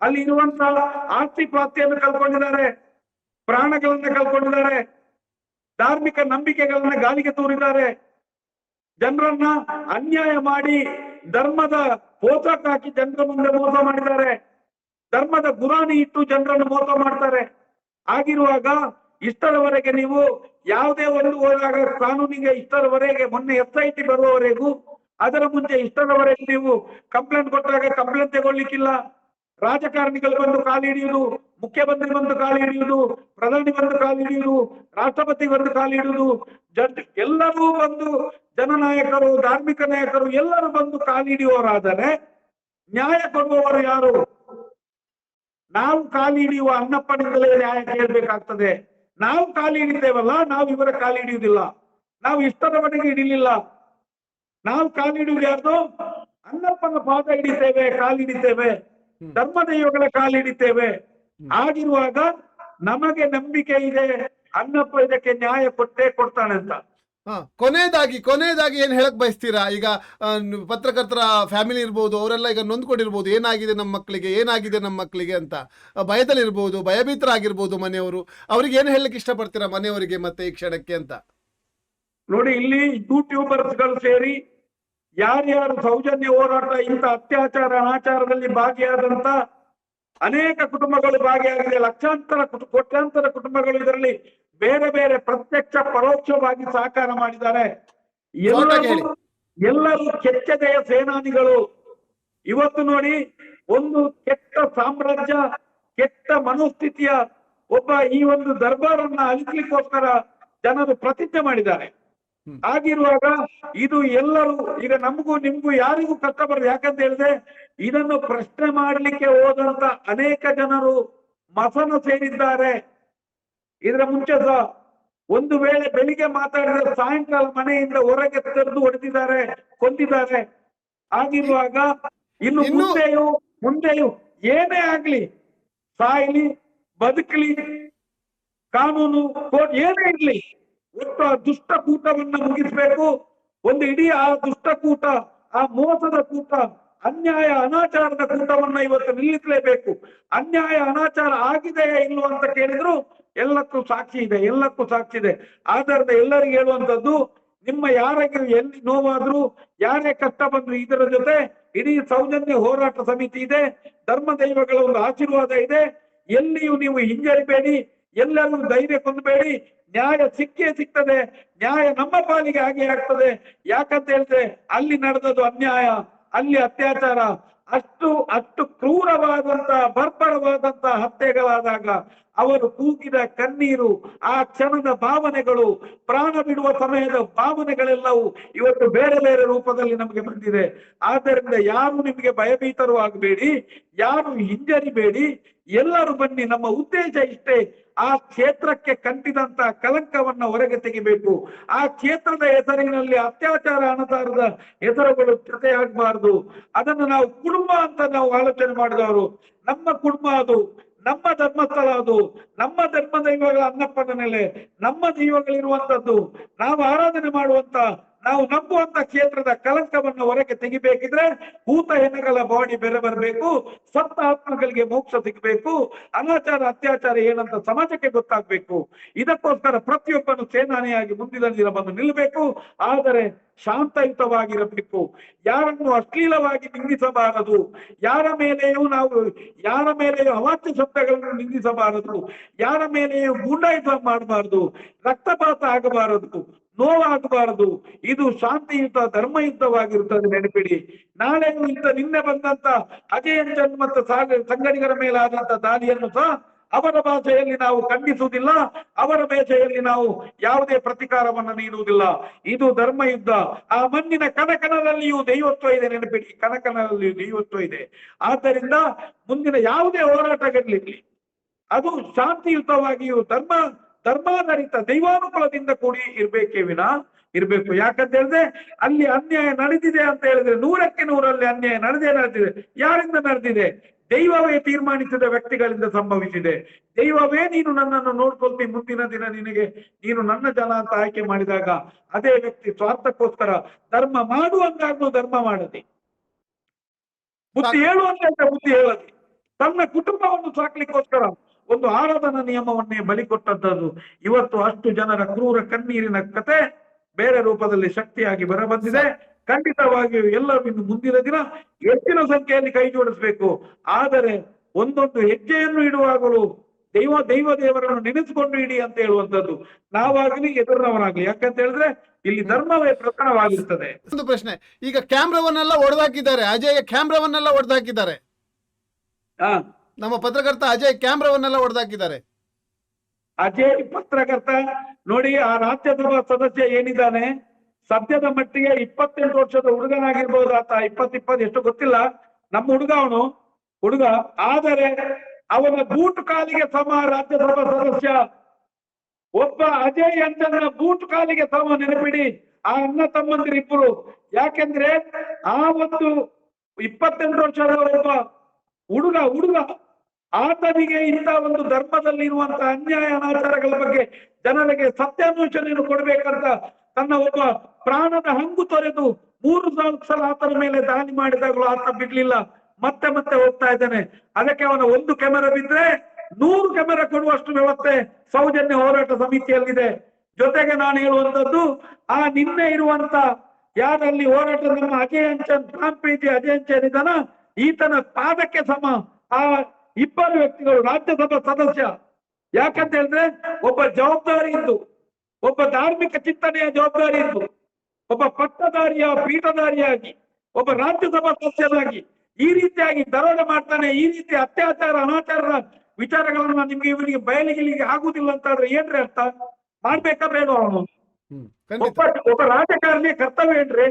ಅಲ್ಲಿ ಇರುವಂತಹ ಆಸ್ತಿ ಪಾಸ್ತಿಯನ್ನು ಕಳ್ಕೊಂಡಿದ್ದಾರೆ, ಪ್ರಾಣಗಳನ್ನ ಕಳ್ಕೊಂಡಿದ್ದಾರೆ, ಧಾರ್ಮಿಕ ನಂಬಿಕೆಗಳನ್ನ ಗಾಳಿಗೆ ತೂರಿದ್ದಾರೆ, ಜನರನ್ನ ಅನ್ಯಾಯ ಮಾಡಿ ಧರ್ಮದ ಪೋಷಕ ಹಾಕಿ ಜನರ ಮುಂದೆ ಮೋಸ ಮಾಡಿದ್ದಾರೆ, ಧರ್ಮದ ಗುರಾಣಿ ಇಟ್ಟು ಜನರನ್ನು ಮೋಸ ಮಾಡ್ತಾರೆ. ಆಗಿರುವಾಗ ಇಷ್ಟರವರೆಗೆ ನೀವು ಯಾವುದೇ ಒಂದು ಹೋದಾಗ ಕಾನೂನಿಗೆ ಇಷ್ಟರವರೆಗೆ ಮೊನ್ನೆ SIT ಬರುವವರೆಗೂ, ಅದರ ಮುಂಚೆ ಇಷ್ಟರವರೆಗೆ ನೀವು ಕಂಪ್ಲೇಂಟ್ ಕೊಟ್ಟಾಗ ಕಂಪ್ಲೇಂಟ್ ತಗೊಳ್ಲಿಕ್ಕಿಲ್ಲ. ರಾಜಕಾರಣಿಗಳು ಬಂದು ಕಾಲು ಹಿಡಿಯುವುದು, ಮುಖ್ಯಮಂತ್ರಿ ಬಂದು ಕಾಲು ಹಿಡಿಯುವುದು, ಪ್ರಧಾನಿ ಬಂದು ಕಾಲು ಹಿಡಿಯುವುದು, ರಾಷ್ಟ್ರಪತಿ ಬಂದು ಕಾಲು ಹಿಡಿಯುವುದು, ಎಲ್ಲರೂ ಬಂದು ಜನನಾಯಕರು, ಧಾರ್ಮಿಕ ನಾಯಕರು ಎಲ್ಲರೂ ಬಂದು ಕಾಲು ಹಿಡಿಯುವವರಾದರೆ ನ್ಯಾಯ ಕೊಡುವವರು ಯಾರು? ನಾವು ಕಾಲು ಹಿಡಿಯುವ ಅನ್ನಪ್ಪನಿಂದಲೇ ನ್ಯಾಯ ಕೇಳಬೇಕಾಗ್ತದೆ. ನಾವು ಕಾಲು ಹಿಡಿತೇವಲ್ಲ, ನಾವು ಇವರ ಕಾಲು ಹಿಡಿಯುವುದಿಲ್ಲ. ನಾವು ಇಷ್ಟರವರೆಗೆ ಹಿಡಿಲಿಲ್ಲ. ನಾವು ಕಾಲು ಹಿಡಿಯುವುದು ಯಾರ್ದು? ಅನ್ನಪ್ಪನ ಪಾದ ಹಿಡಿತೇವೆ, ಕಾಲು ಹಿಡಿತೇವೆ, ಧರ್ಮ ದೈವಗಳ ಕಾಲು ಹಿಡಿತೇವೆ. ಆಗಿರುವಾಗ ನಮಗೆ ನಂಬಿಕೆ ಇದೆ, ಅನ್ನಪ್ಪ ಇದಕ್ಕೆ ನ್ಯಾಯ ಕೊಟ್ಟೇ ಕೊಡ್ತಾನೆ ಅಂತ. ಕೊನೆಯದಾಗಿ ಏನ್ ಹೇಳಕ್ ಬಯಸ್ತೀರಾ? ಈಗ ಪತ್ರಕರ್ತರ ಫ್ಯಾಮಿಲಿ ಇರ್ಬೋದು, ಅವರೆಲ್ಲ ಈಗ ನೊಂದ್ಕೊಂಡಿರ್ಬೋದು, ಏನಾಗಿದೆ ನಮ್ಮ ಮಕ್ಕಳಿಗೆ ಅಂತ ಭಯದಲ್ಲಿರ್ಬೋದು, ಭಯಭೀತರಾಗಿರ್ಬೋದು ಮನೆಯವರು. ಅವ್ರಿಗೆ ಏನ್ ಹೇಳಕ್ ಇಷ್ಟಪಡ್ತೀರಾ ಮನೆಯವರಿಗೆ ಮತ್ತೆ ಈ ಕ್ಷಣಕ್ಕೆ ಅಂತ? ನೋಡಿ, ಇಲ್ಲಿ ಯೂಟ್ಯೂಬರ್ಸ್ ಗಳು ಸೇರಿ ಯಾರ್ಯಾರು ಸೌಜನ್ಯ ಹೋರಾಟ ಇಂಥ ಅತ್ಯಾಚಾರ ಅನಾಚಾರದಲ್ಲಿ ಭಾಗಿಯಾದಂತ ಅನೇಕ ಕುಟುಂಬಗಳು ಭಾಗಿಯಾಗಿದೆ. ಲಕ್ಷಾಂತರ ಕೋಟ್ಯಾಂತರ ಕುಟುಂಬಗಳು ಇದರಲ್ಲಿ ಬೇರೆ ಬೇರೆ ಪ್ರತ್ಯಕ್ಷ ಪರೋಕ್ಷವಾಗಿ ಸಹಕಾರ ಮಾಡಿದ್ದಾರೆ. ಎಲ್ಲರೂ ಕೆಚ್ಚದೆಯ ಸೇನಾನಿಗಳು. ಇವತ್ತು ನೋಡಿ, ಒಂದು ಕೆಟ್ಟ ಸಾಮ್ರಾಜ್ಯ, ಕೆಟ್ಟ ಮನೋಸ್ಥಿತಿಯ ಒಬ್ಬ ಈ ಒಂದು ದರ್ಬಾರನ್ನ ಅಳಿಸ್ಲಿಕ್ಕೋಸ್ಕರ ಜನರು ಪ್ರತಿಜ್ಞೆ ಮಾಡಿದ್ದಾರೆ. ಆಗಿರುವಾಗ ಇದು ಎಲ್ಲರೂ ಈಗ ನಮಗೂ ನಿಮ್ಗೂ ಯಾರಿಗೂ ಕಷ್ಟ ಬರದು. ಯಾಕಂತ ಹೇಳಿದ್ರೆ ಇದನ್ನು ಪ್ರಶ್ನೆ ಮಾಡಲಿಕ್ಕೆ ಹೋದಂತ ಅನೇಕ ಜನರು ಮಸನ ಸೇರಿದ್ದಾರೆ. ಇದರ ಮುಂಚೆ ಸಹ ಒಂದು ವೇಳೆ ಬೆಳಿಗ್ಗೆ ಮಾತಾಡಿದ್ರೆ ಸಾಯಂಕಾಲ ಮನೆಯಿಂದ ಹೊರಗೆ ತೆರೆದು ಹೊಡೆದಿದ್ದಾರೆ, ಕೊಂದಿದ್ದಾರೆ. ಆಗಿರುವಾಗ ಇನ್ನು ಮುಂದೆಯೂ ಏನೇ ಆಗ್ಲಿ, ಸಾಯ್ಲಿ ಬದುಕಲಿ, ಕಾನೂನು ಕೋರ್ಟ್ ಏನೇ ಇರ್ಲಿ, ಒಟ್ಟು ಆ ದುಷ್ಟಕೂಟವನ್ನ ಮುಗಿಸ್ಬೇಕು. ಒಂದು ಇಡೀ ಆ ದುಷ್ಟಕೂಟ, ಆ ಮೋಸದ ಕೂಟ, ಅನ್ಯಾಯ ಅನಾಚಾರದ ಕೂಟವನ್ನ ಇವತ್ತು ನಿಲ್ಲಿಸಲೇಬೇಕು. ಅನ್ಯಾಯ ಅನಾಚಾರ ಆಗಿದೆಯಾ ಇಲ್ವ ಅಂತ ಕೇಳಿದ್ರು ಎಲ್ಲಕ್ಕೂ ಸಾಕ್ಷಿ ಇದೆ. ಆದ್ದರಿಂದ ಎಲ್ಲರಿಗೂ ಹೇಳುವಂತದ್ದು, ನಿಮ್ಮ ಯಾರಿಗೆ ಎಲ್ಲಿ ನೋವಾದ್ರು, ಯಾರೇ ಕಷ್ಟ ಬಂದ್ರು, ಇದರ ಜೊತೆ ಇಡೀ ಸೌಜನ್ಯ ಹೋರಾಟ ಸಮಿತಿ ಇದೆ, ಧರ್ಮ ದೈವಗಳ ಒಂದು ಆಶೀರ್ವಾದ ಇದೆ. ಎಲ್ಲಿಯೂ ನೀವು ಹಿಂಜರಿಬೇಡಿ, ಎಲ್ಲರೂ ಧೈರ್ಯ ಕೊಂದಬೇಡಿ. ನ್ಯಾಯ ಸಿಕ್ಕೇ ಸಿಗ್ತದೆ, ನ್ಯಾಯ ನಮ್ಮ ಪಾಲಿಗೆ ಹಾಗೆ ಆಗ್ತದೆ. ಯಾಕಂತ ಹೇಳಿದ್ರೆ ಅಲ್ಲಿ ನಡೆದದ್ದು ಅನ್ಯಾಯ, ಅಲ್ಲಿ ಅತ್ಯಾಚಾರ, ಅಷ್ಟು ಕ್ರೂರವಾದಂತಹ ಬರ್ಬರವಾದಂತಹ ಹತ್ಯೆಗಳಾದಾಗ ಅವರು ಕೂಗಿದ ಕಣ್ಣೀರು, ಆ ಕ್ಷಣದ ಭಾವನೆಗಳು, ಪ್ರಾಣ ಬಿಡುವ ಸಮಯದ ಭಾವನೆಗಳೆಲ್ಲವೂ ಇವತ್ತು ಬೇರೆ ಬೇರೆ ರೂಪದಲ್ಲಿ ನಮಗೆ ಬಂದಿದೆ. ಆದ್ದರಿಂದ ಯಾರು ನಿಮಗೆ ಭಯಭೀತರು ಆಗಬೇಡಿ, ಯಾರು ಹಿಂಜರಿಬೇಡಿ, ಎಲ್ಲರೂ ಬನ್ನಿ. ನಮ್ಮ ಉದ್ದೇಶ ಇಷ್ಟೇ, ಆ ಕ್ಷೇತ್ರಕ್ಕೆ ಕಂಟಿದಂತ ಕಲಂಕವನ್ನ ಹೊರಗೆ ತೆಗಿಬೇಕು. ಆ ಕ್ಷೇತ್ರದ ಹೆಸರಿನಲ್ಲಿ ಅತ್ಯಾಚಾರ ಅನಾಚಾರದ ಹೆಸರುಗಳು ಜೊತೆಯಾಗಬಾರದು. ಅದನ್ನು ನಾವು ಕುಟುಂಬ ಅಂತ ನಾವು ಆಲೋಚನೆ ಮಾಡಿದವರು. ನಮ್ಮ ಕುಟುಂಬ ಅದು, ನಮ್ಮ ಧರ್ಮಸ್ಥಳ ಅದು, ನಮ್ಮ ಧರ್ಮ ದೈವಗಳ ಅನ್ನಪ್ಪನ ನೆಲೆ, ನಮ್ಮ ದೈವಗಳಿರುವಂತದ್ದು, ನಾವು ಆರಾಧನೆ ಮಾಡುವಂತ, ನಾವು ನಂಬುವಂತ ಕ್ಷೇತ್ರದ ಕಲಂಕವನ್ನು ಹೊರಗೆ ತೆಗಿಬೇಕಿದ್ರೆ ಭೂತ ಹೆಣ್ಣುಗಳ ಬಾಡಿ ಬೆಲೆ ಬರಬೇಕು, ಸತ್ತ ಆತ್ಮಗಳಿಗೆ ಮೋಕ್ಷ ಸಿಗಬೇಕು, ಅನಾಚಾರ ಅತ್ಯಾಚಾರ ಏನಂತ ಸಮಾಜಕ್ಕೆ ಗೊತ್ತಾಗ್ಬೇಕು. ಇದಕ್ಕೋಸ್ಕರ ಪ್ರತಿಯೊಬ್ಬನು ಸೇನಾನಿಯಾಗಿ ಮುಂದಿನ ಬಂದು ನಿಲ್ಲಬೇಕು. ಆದರೆ ಶಾಂತಯುತವಾಗಿರಬೇಕು. ಯಾರನ್ನು ಅಶ್ಲೀಲವಾಗಿ ನಿಂದಿಸಬಾರದು, ಯಾರ ಮೇಲೆಯೂ ಅವಾಚ್ಯ ಶಬ್ದಗಳನ್ನು ನಿಂದಿಸಬಾರದು, ಯಾರ ಮೇಲೆಯೂ ಗೂಂಡಾಯುತ ಮಾಡಬಾರದು, ರಕ್ತಪಾತ ಆಗಬಾರದು, ನೋವಾಗಬಾರದು. ಇದು ಶಾಂತಿಯುತ ಧರ್ಮಯುತವಾಗಿರುತ್ತದೆ. ನೆನಪಿಡಿ, ನಾಳೆ ನಿನ್ನೆ ಬಂದಂತ ಅಜಯ್ ಅಂಜನ್ ಮತ್ತು ಸಂಗಡಿಗರ ಮೇಲಾದಂತ ದಾಳಿಯನ್ನು ಸಹ ಅವರ ಭಾಷೆಯಲ್ಲಿ ನಾವು ಖಂಡಿಸುವುದಿಲ್ಲ, ಅವರ ಭಾಷೆಯಲ್ಲಿ ನಾವು ಯಾವುದೇ ಪ್ರತಿಕಾರವನ್ನು ನೀಡುವುದಿಲ್ಲ. ಇದು ಧರ್ಮಯುದ್ಧ. ಆ ಮಣ್ಣಿನ ಕಣಕಣದಲ್ಲಿಯೂ ದೈವತ್ವ ಇದೆ. ನೆನಪಿಡಿ, ಕಣಕಣದಲ್ಲಿಯೂ ದೈವತ್ವ ಇದೆ. ಆದ್ದರಿಂದ ಮುಂದಿನ ಯಾವುದೇ ಹೋರಾಟಗಳಿರಲಿ ಅದು ಶಾಂತಿಯುತವಾಗಿಯೂ ಧರ್ಮಾಧಾರಿತ ದೈವಾನುಕೂಲದಿಂದ ಕೂಡಿ ಇರ್ಬೇಕೇ ವಿನ ಇರ್ಬೇಕು. ಯಾಕಂತ ಹೇಳಿದ್ರೆ ಅಲ್ಲಿ ಅನ್ಯಾಯ ನಡೆದಿದೆ ಅಂತ ಹೇಳಿದ್ರೆ 100ಕ್ಕೆ 100 ಅನ್ಯಾಯ ನಡೆದಿದೆ. ಯಾರಿಂದ ನಡೆದಿದೆ? ದೈವವೇ ತೀರ್ಮಾನಿಸಿದ ವ್ಯಕ್ತಿಗಳಿಂದ ಸಂಭವಿಸಿದೆ. ದೈವವೇ ನೀನು ನನ್ನನ್ನು ನೋಡ್ಕೊಳ್ತಿ, ಮುಂದಿನ ದಿನ ನೀನು ನನ್ನ ಜನ ಅಂತ ಆಯ್ಕೆ ಮಾಡಿದಾಗ ಅದೇ ವ್ಯಕ್ತಿ ಸ್ವಾರ್ಥಕ್ಕೋಸ್ಕರ ಧರ್ಮ ಮಾಡುವಂತಾಗ್ಲೂ ಧರ್ಮ ಮಾಡದೆ, ಬುದ್ಧಿ ಹೇಳುವಂತ ಬುದ್ಧಿ ಹೇಳದೆ, ತನ್ನ ಕುಟುಂಬವನ್ನು ಸಾಕ್ಲಿಕ್ಕೋಸ್ಕರ ಒಂದು ಆರಾಧನಾ ನಿಯಮವನ್ನೇ ಬಲಿ ಕೊಟ್ಟದ್ದು. ಇವತ್ತು ಅಷ್ಟು ಜನರ ಕ್ರೂರ ಕಣ್ಣೀರಿನ ಕತೆ ಬೇರೆ ರೂಪದಲ್ಲಿ ಶಕ್ತಿಯಾಗಿ ಬರಬಂದಿದೆ. ಖಂಡಿತವಾಗಿಯೂ ಎಲ್ಲರೂ ಇನ್ನು ಮುಂದಿನ ದಿನ ಹೆಚ್ಚಿನ ಸಂಖ್ಯೆಯಲ್ಲಿ ಕೈ ಜೋಡಿಸಬೇಕು. ಆದರೆ ಒಂದೊಂದು ಹೆಜ್ಜೆಯನ್ನು ಇಡುವಾಗಲೂ ದೇವರನ್ನು ನೆನೆಸಿಕೊಂಡು ಇಡಿ ಅಂತ ಹೇಳುವಂತದ್ದು, ನಾವಾಗಲಿ ಎದುರಿನವರಾಗ್ಲಿ. ಯಾಕಂತ ಹೇಳಿದ್ರೆ ಇಲ್ಲಿ ಧರ್ಮವೇ ಪ್ರಕರಣವಾಗಿರ್ತದೆ. ಒಂದು ಪ್ರಶ್ನೆ, ಈಗ ಕ್ಯಾಮ್ರಾವನ್ನೆಲ್ಲ ಒಡೆದಾಕಿದ್ದಾರೆ, ಅಜಯ್ ಕ್ಯಾಮ್ರಾವನ್ನೆಲ್ಲ ಒಡೆದಾಕಿದ್ದಾರೆ. ನಮ್ಮ ಪತ್ರಕರ್ತ ಅಜಯ್ ಕ್ಯಾಮ್ರಾವನ್ನೆಲ್ಲ ಒಡೆದಾಕಿದ್ದಾರೆ. ಅಜಯ್ ಪತ್ರಕರ್ತ ನೋಡಿ, ಆ ರಾಜ್ಯಸಭಾ ಸದಸ್ಯ ಏನಿದ್ದಾನೆ, ಸದ್ಯದ ಮಟ್ಟಿಗೆ 28 ವರ್ಷದ ಹುಡುಗನಾಗಿರ್ಬೋದು. ಆತ 20 ಎಷ್ಟು ಗೊತ್ತಿಲ್ಲ, ನಮ್ಮ ಹುಡುಗ. ಆದರೆ ಅವನ ಬೂಟು ಕಾಲಿಗೆ ಸಮ ರಾಜ್ಯಸಭಾ ಸದಸ್ಯ ಒಬ್ಬ ಅಜಯ್ ಅಂಚನ್ನ ಬೂಟು ಕಾಲಿಗೆ ಸಮ. ನೆನಪಿಡಿ, ಆ ಅಣ್ಣ ತಮ್ಮಂದಿರಿಬ್ಬರು. ಯಾಕೆಂದ್ರೆ ಆ ಒಂದು 28 ವರ್ಷದ ಒಬ್ಬ ಹುಡುಗ ಆತನಿಗೆ ಇಂಥ ಒಂದು ಧರ್ಮದಲ್ಲಿ ಇರುವಂತ ಅನ್ಯಾಯ ಅನಾಚಾರಗಳ ಬಗ್ಗೆ ಜನರಿಗೆ ಸತ್ಯಾನ್ವೇಷಣೆಯನ್ನು ಕೊಡ್ಬೇಕಂತ ತನ್ನ ಒಬ್ಬ ಪ್ರಾಣದ ಹಂಗು ತೊರೆದು 3 ಸಲ ಆತನ ಮೇಲೆ ದಾಳಿ ಮಾಡಿದಾಗಲೂ ಆತ ಬಿಡ್ಲಿಲ್ಲ. ಮತ್ತೆ ಹೋಗ್ತಾ ಇದ್ದಾನೆ. ಅದಕ್ಕೆ ಅವನ ಒಂದು ಕ್ಯಾಮೆರಾ ಬಿದ್ರೆ 100 ಕ್ಯಾಮೆರಾ ಕೊಡುವಷ್ಟು ವ್ಯವಸ್ಥೆ ಸೌಜನ್ಯ ಹೋರಾಟ ಸಮಿತಿಯಲ್ಲಿದೆ. ಜೊತೆಗೆ ನಾನು ಹೇಳುವಂತದ್ದು, ಆ ನಿನ್ನೆ ಇರುವಂತ ಯಾರಲ್ಲಿ ಹೋರಾಟ ನಮ್ಮ ಅಜಯ್ ಅಂಚನ್ ರಾಂಪೇಜಿ ಅಜಯ್ ಅಂಚನ್ ಇದ್ದಾನ, ಈತನ ಪಾದಕ್ಕೆ ಸಮ ಆ 2 ವ್ಯಕ್ತಿಗಳು ರಾಜ್ಯಸಭಾ ಸದಸ್ಯ. ಯಾಕಂತ ಹೇಳಿದ್ರೆ ಒಬ್ಬ ಜವಾಬ್ದಾರಿ ಇದ್ದು, ಒಬ್ಬ ಧಾರ್ಮಿಕ ಚಿಂತನೆಯ ಜವಾಬ್ದಾರಿ ಇದ್ದು, ಒಬ್ಬ ಪಟ್ಟದಾರಿಯ ಪೀಠದಾರಿಯಾಗಿ, ಒಬ್ಬ ರಾಜ್ಯಸಭಾ ಸದಸ್ಯರಾಗಿ ಈ ರೀತಿಯಾಗಿ ದರೋಡೆ ಮಾಡ್ತಾನೆ. ಈ ರೀತಿ ಅತ್ಯಾಚಾರ ಅನಾಚಾರದ ವಿಚಾರಗಳನ್ನ ನಿಮ್ಗೆ ಇವನಿಗೆ ಬಯಲಿಗೆ ಆಗುದಿಲ್ಲ ಅಂತಾದ್ರೆ ಏನ್ರಿ ಅರ್ಥ? ಮಾಡ್ಬೇಕಾ ಬೇಡ? ಅವನು ಒಬ್ಬ ರಾಜಕಾರಣಿಯ ಕರ್ತವ್ಯ ಏನ್ರಿ?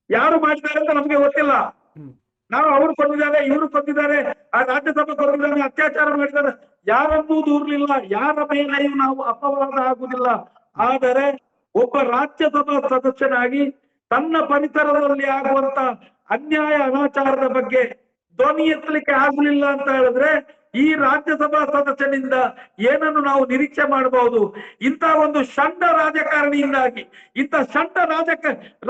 ಯಾರು ಮಾಡಿದ್ದಾರೆ ಅಂತ ನಮ್ಗೆ ಗೊತ್ತಿಲ್ಲ. ನಾವು ಅವ್ರು ಕೊಂದಿದ್ದಾರೆ, ಇವರು ಕೊಂದಿದ್ದಾರೆ, ಆ ರಾಜ್ಯಸಭೆ ಕೊಂದಿದ್ದಾರೆ, ಅತ್ಯಾಚಾರ ಮಾಡಿದ್ದಾರೆ, ಯಾರನ್ನೂ ದೂರ್ಲಿಲ್ಲ, ಯಾರ ಮೇಲೆಯೂ ನಾವು ಅಪವಾದ ಆಗುದಿಲ್ಲ. ಆದರೆ ಒಬ್ಬ ರಾಜ್ಯಸಭಾ ಸದಸ್ಯನಾಗಿ ತನ್ನ ಪರಿಸರದಲ್ಲಿ ಆಗುವಂತ ಅನ್ಯಾಯ ಅನಾಚಾರದ ಬಗ್ಗೆ ಧ್ವನಿ ಎತ್ತಲಿಕ್ಕೆ ಆಗಲಿಲ್ಲ ಅಂತ ಹೇಳಿದ್ರೆ ಈ ರಾಜ್ಯಸಭಾ ಸದಸ್ಯನಿಂದ ಏನನ್ನು ನಾವು ನಿರೀಕ್ಷೆ ಮಾಡಬಹುದು? ಇಂಥ ಒಂದು ಷಂಡ ರಾಜಕಾರಣಿಯಿಂದಾಗಿ, ಇಂಥ ಷಂಡ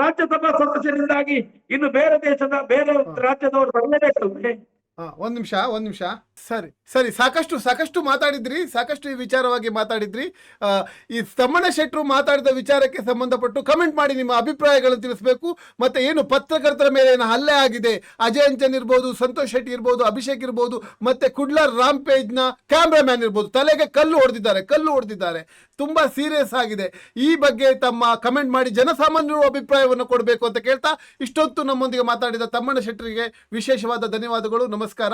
ರಾಜ್ಯಸಭಾ ಸದಸ್ಯರಿಂದಾಗಿ ಇನ್ನು ಬೇರೆ ರಾಜ್ಯದವರು ಬರಲೇಬೇಕಲ್ವೇ? ಒಂದ್ ನಿಮಿಷ. ಸರಿ, ಸಾಕಷ್ಟು ಮಾತಾಡಿದ್ರಿ, ಸಾಕಷ್ಟು ಈ ವಿಚಾರವಾಗಿ ಮಾತಾಡಿದ್ರಿ. ಈ ತಮ್ಮಣ್ಣ ಶೆಟ್ರು ಮಾತಾಡಿದ ವಿಚಾರಕ್ಕೆ ಸಂಬಂಧಪಟ್ಟು ಕಮೆಂಟ್ ಮಾಡಿ ನಿಮ್ಮ ಅಭಿಪ್ರಾಯಗಳನ್ನು ತಿಳಿಸಬೇಕು. ಮತ್ತೆ ಏನು ಪತ್ರಕರ್ತರ ಮೇಲೆ ಏನು ಹಲ್ಲೆ ಆಗಿದೆ, ಅಜಯ್ ಅಂಚನ್ ಇರ್ಬೋದು, ಸಂತೋಷ್ ಶೆಟ್ಟಿ ಇರ್ಬೋದು, ಅಭಿಷೇಕ್ ಇರ್ಬೋದು, ಮತ್ತೆ ಕುಡ್ಲರ್ ರಾಂಪೇಜ್ನ ಕ್ಯಾಮ್ರಾಮ್ಯಾನ್ ಇರ್ಬೋದು, ತಲೆಗೆ ಕಲ್ಲು ಹೊಡೆದಿದ್ದಾರೆ. ತುಂಬಾ ಸೀರಿಯಸ್ ಆಗಿದೆ. ಈ ಬಗ್ಗೆ ತಮ್ಮ ಕಮೆಂಟ್ ಮಾಡಿ ಜನಸಾಮಾನ್ಯರು ಅಭಿಪ್ರಾಯವನ್ನು ಕೊಡಬೇಕು ಅಂತ ಕೇಳ್ತಾ, ಇಷ್ಟೊತ್ತು ನಮ್ಮೊಂದಿಗೆ ಮಾತಾಡಿದ ತಮ್ಮಣ್ಣ ಶೆಟ್ಟರಿಗೆ ವಿಶೇಷವಾದ ಧನ್ಯವಾದಗಳು. ನಮಸ್ಕಾರ.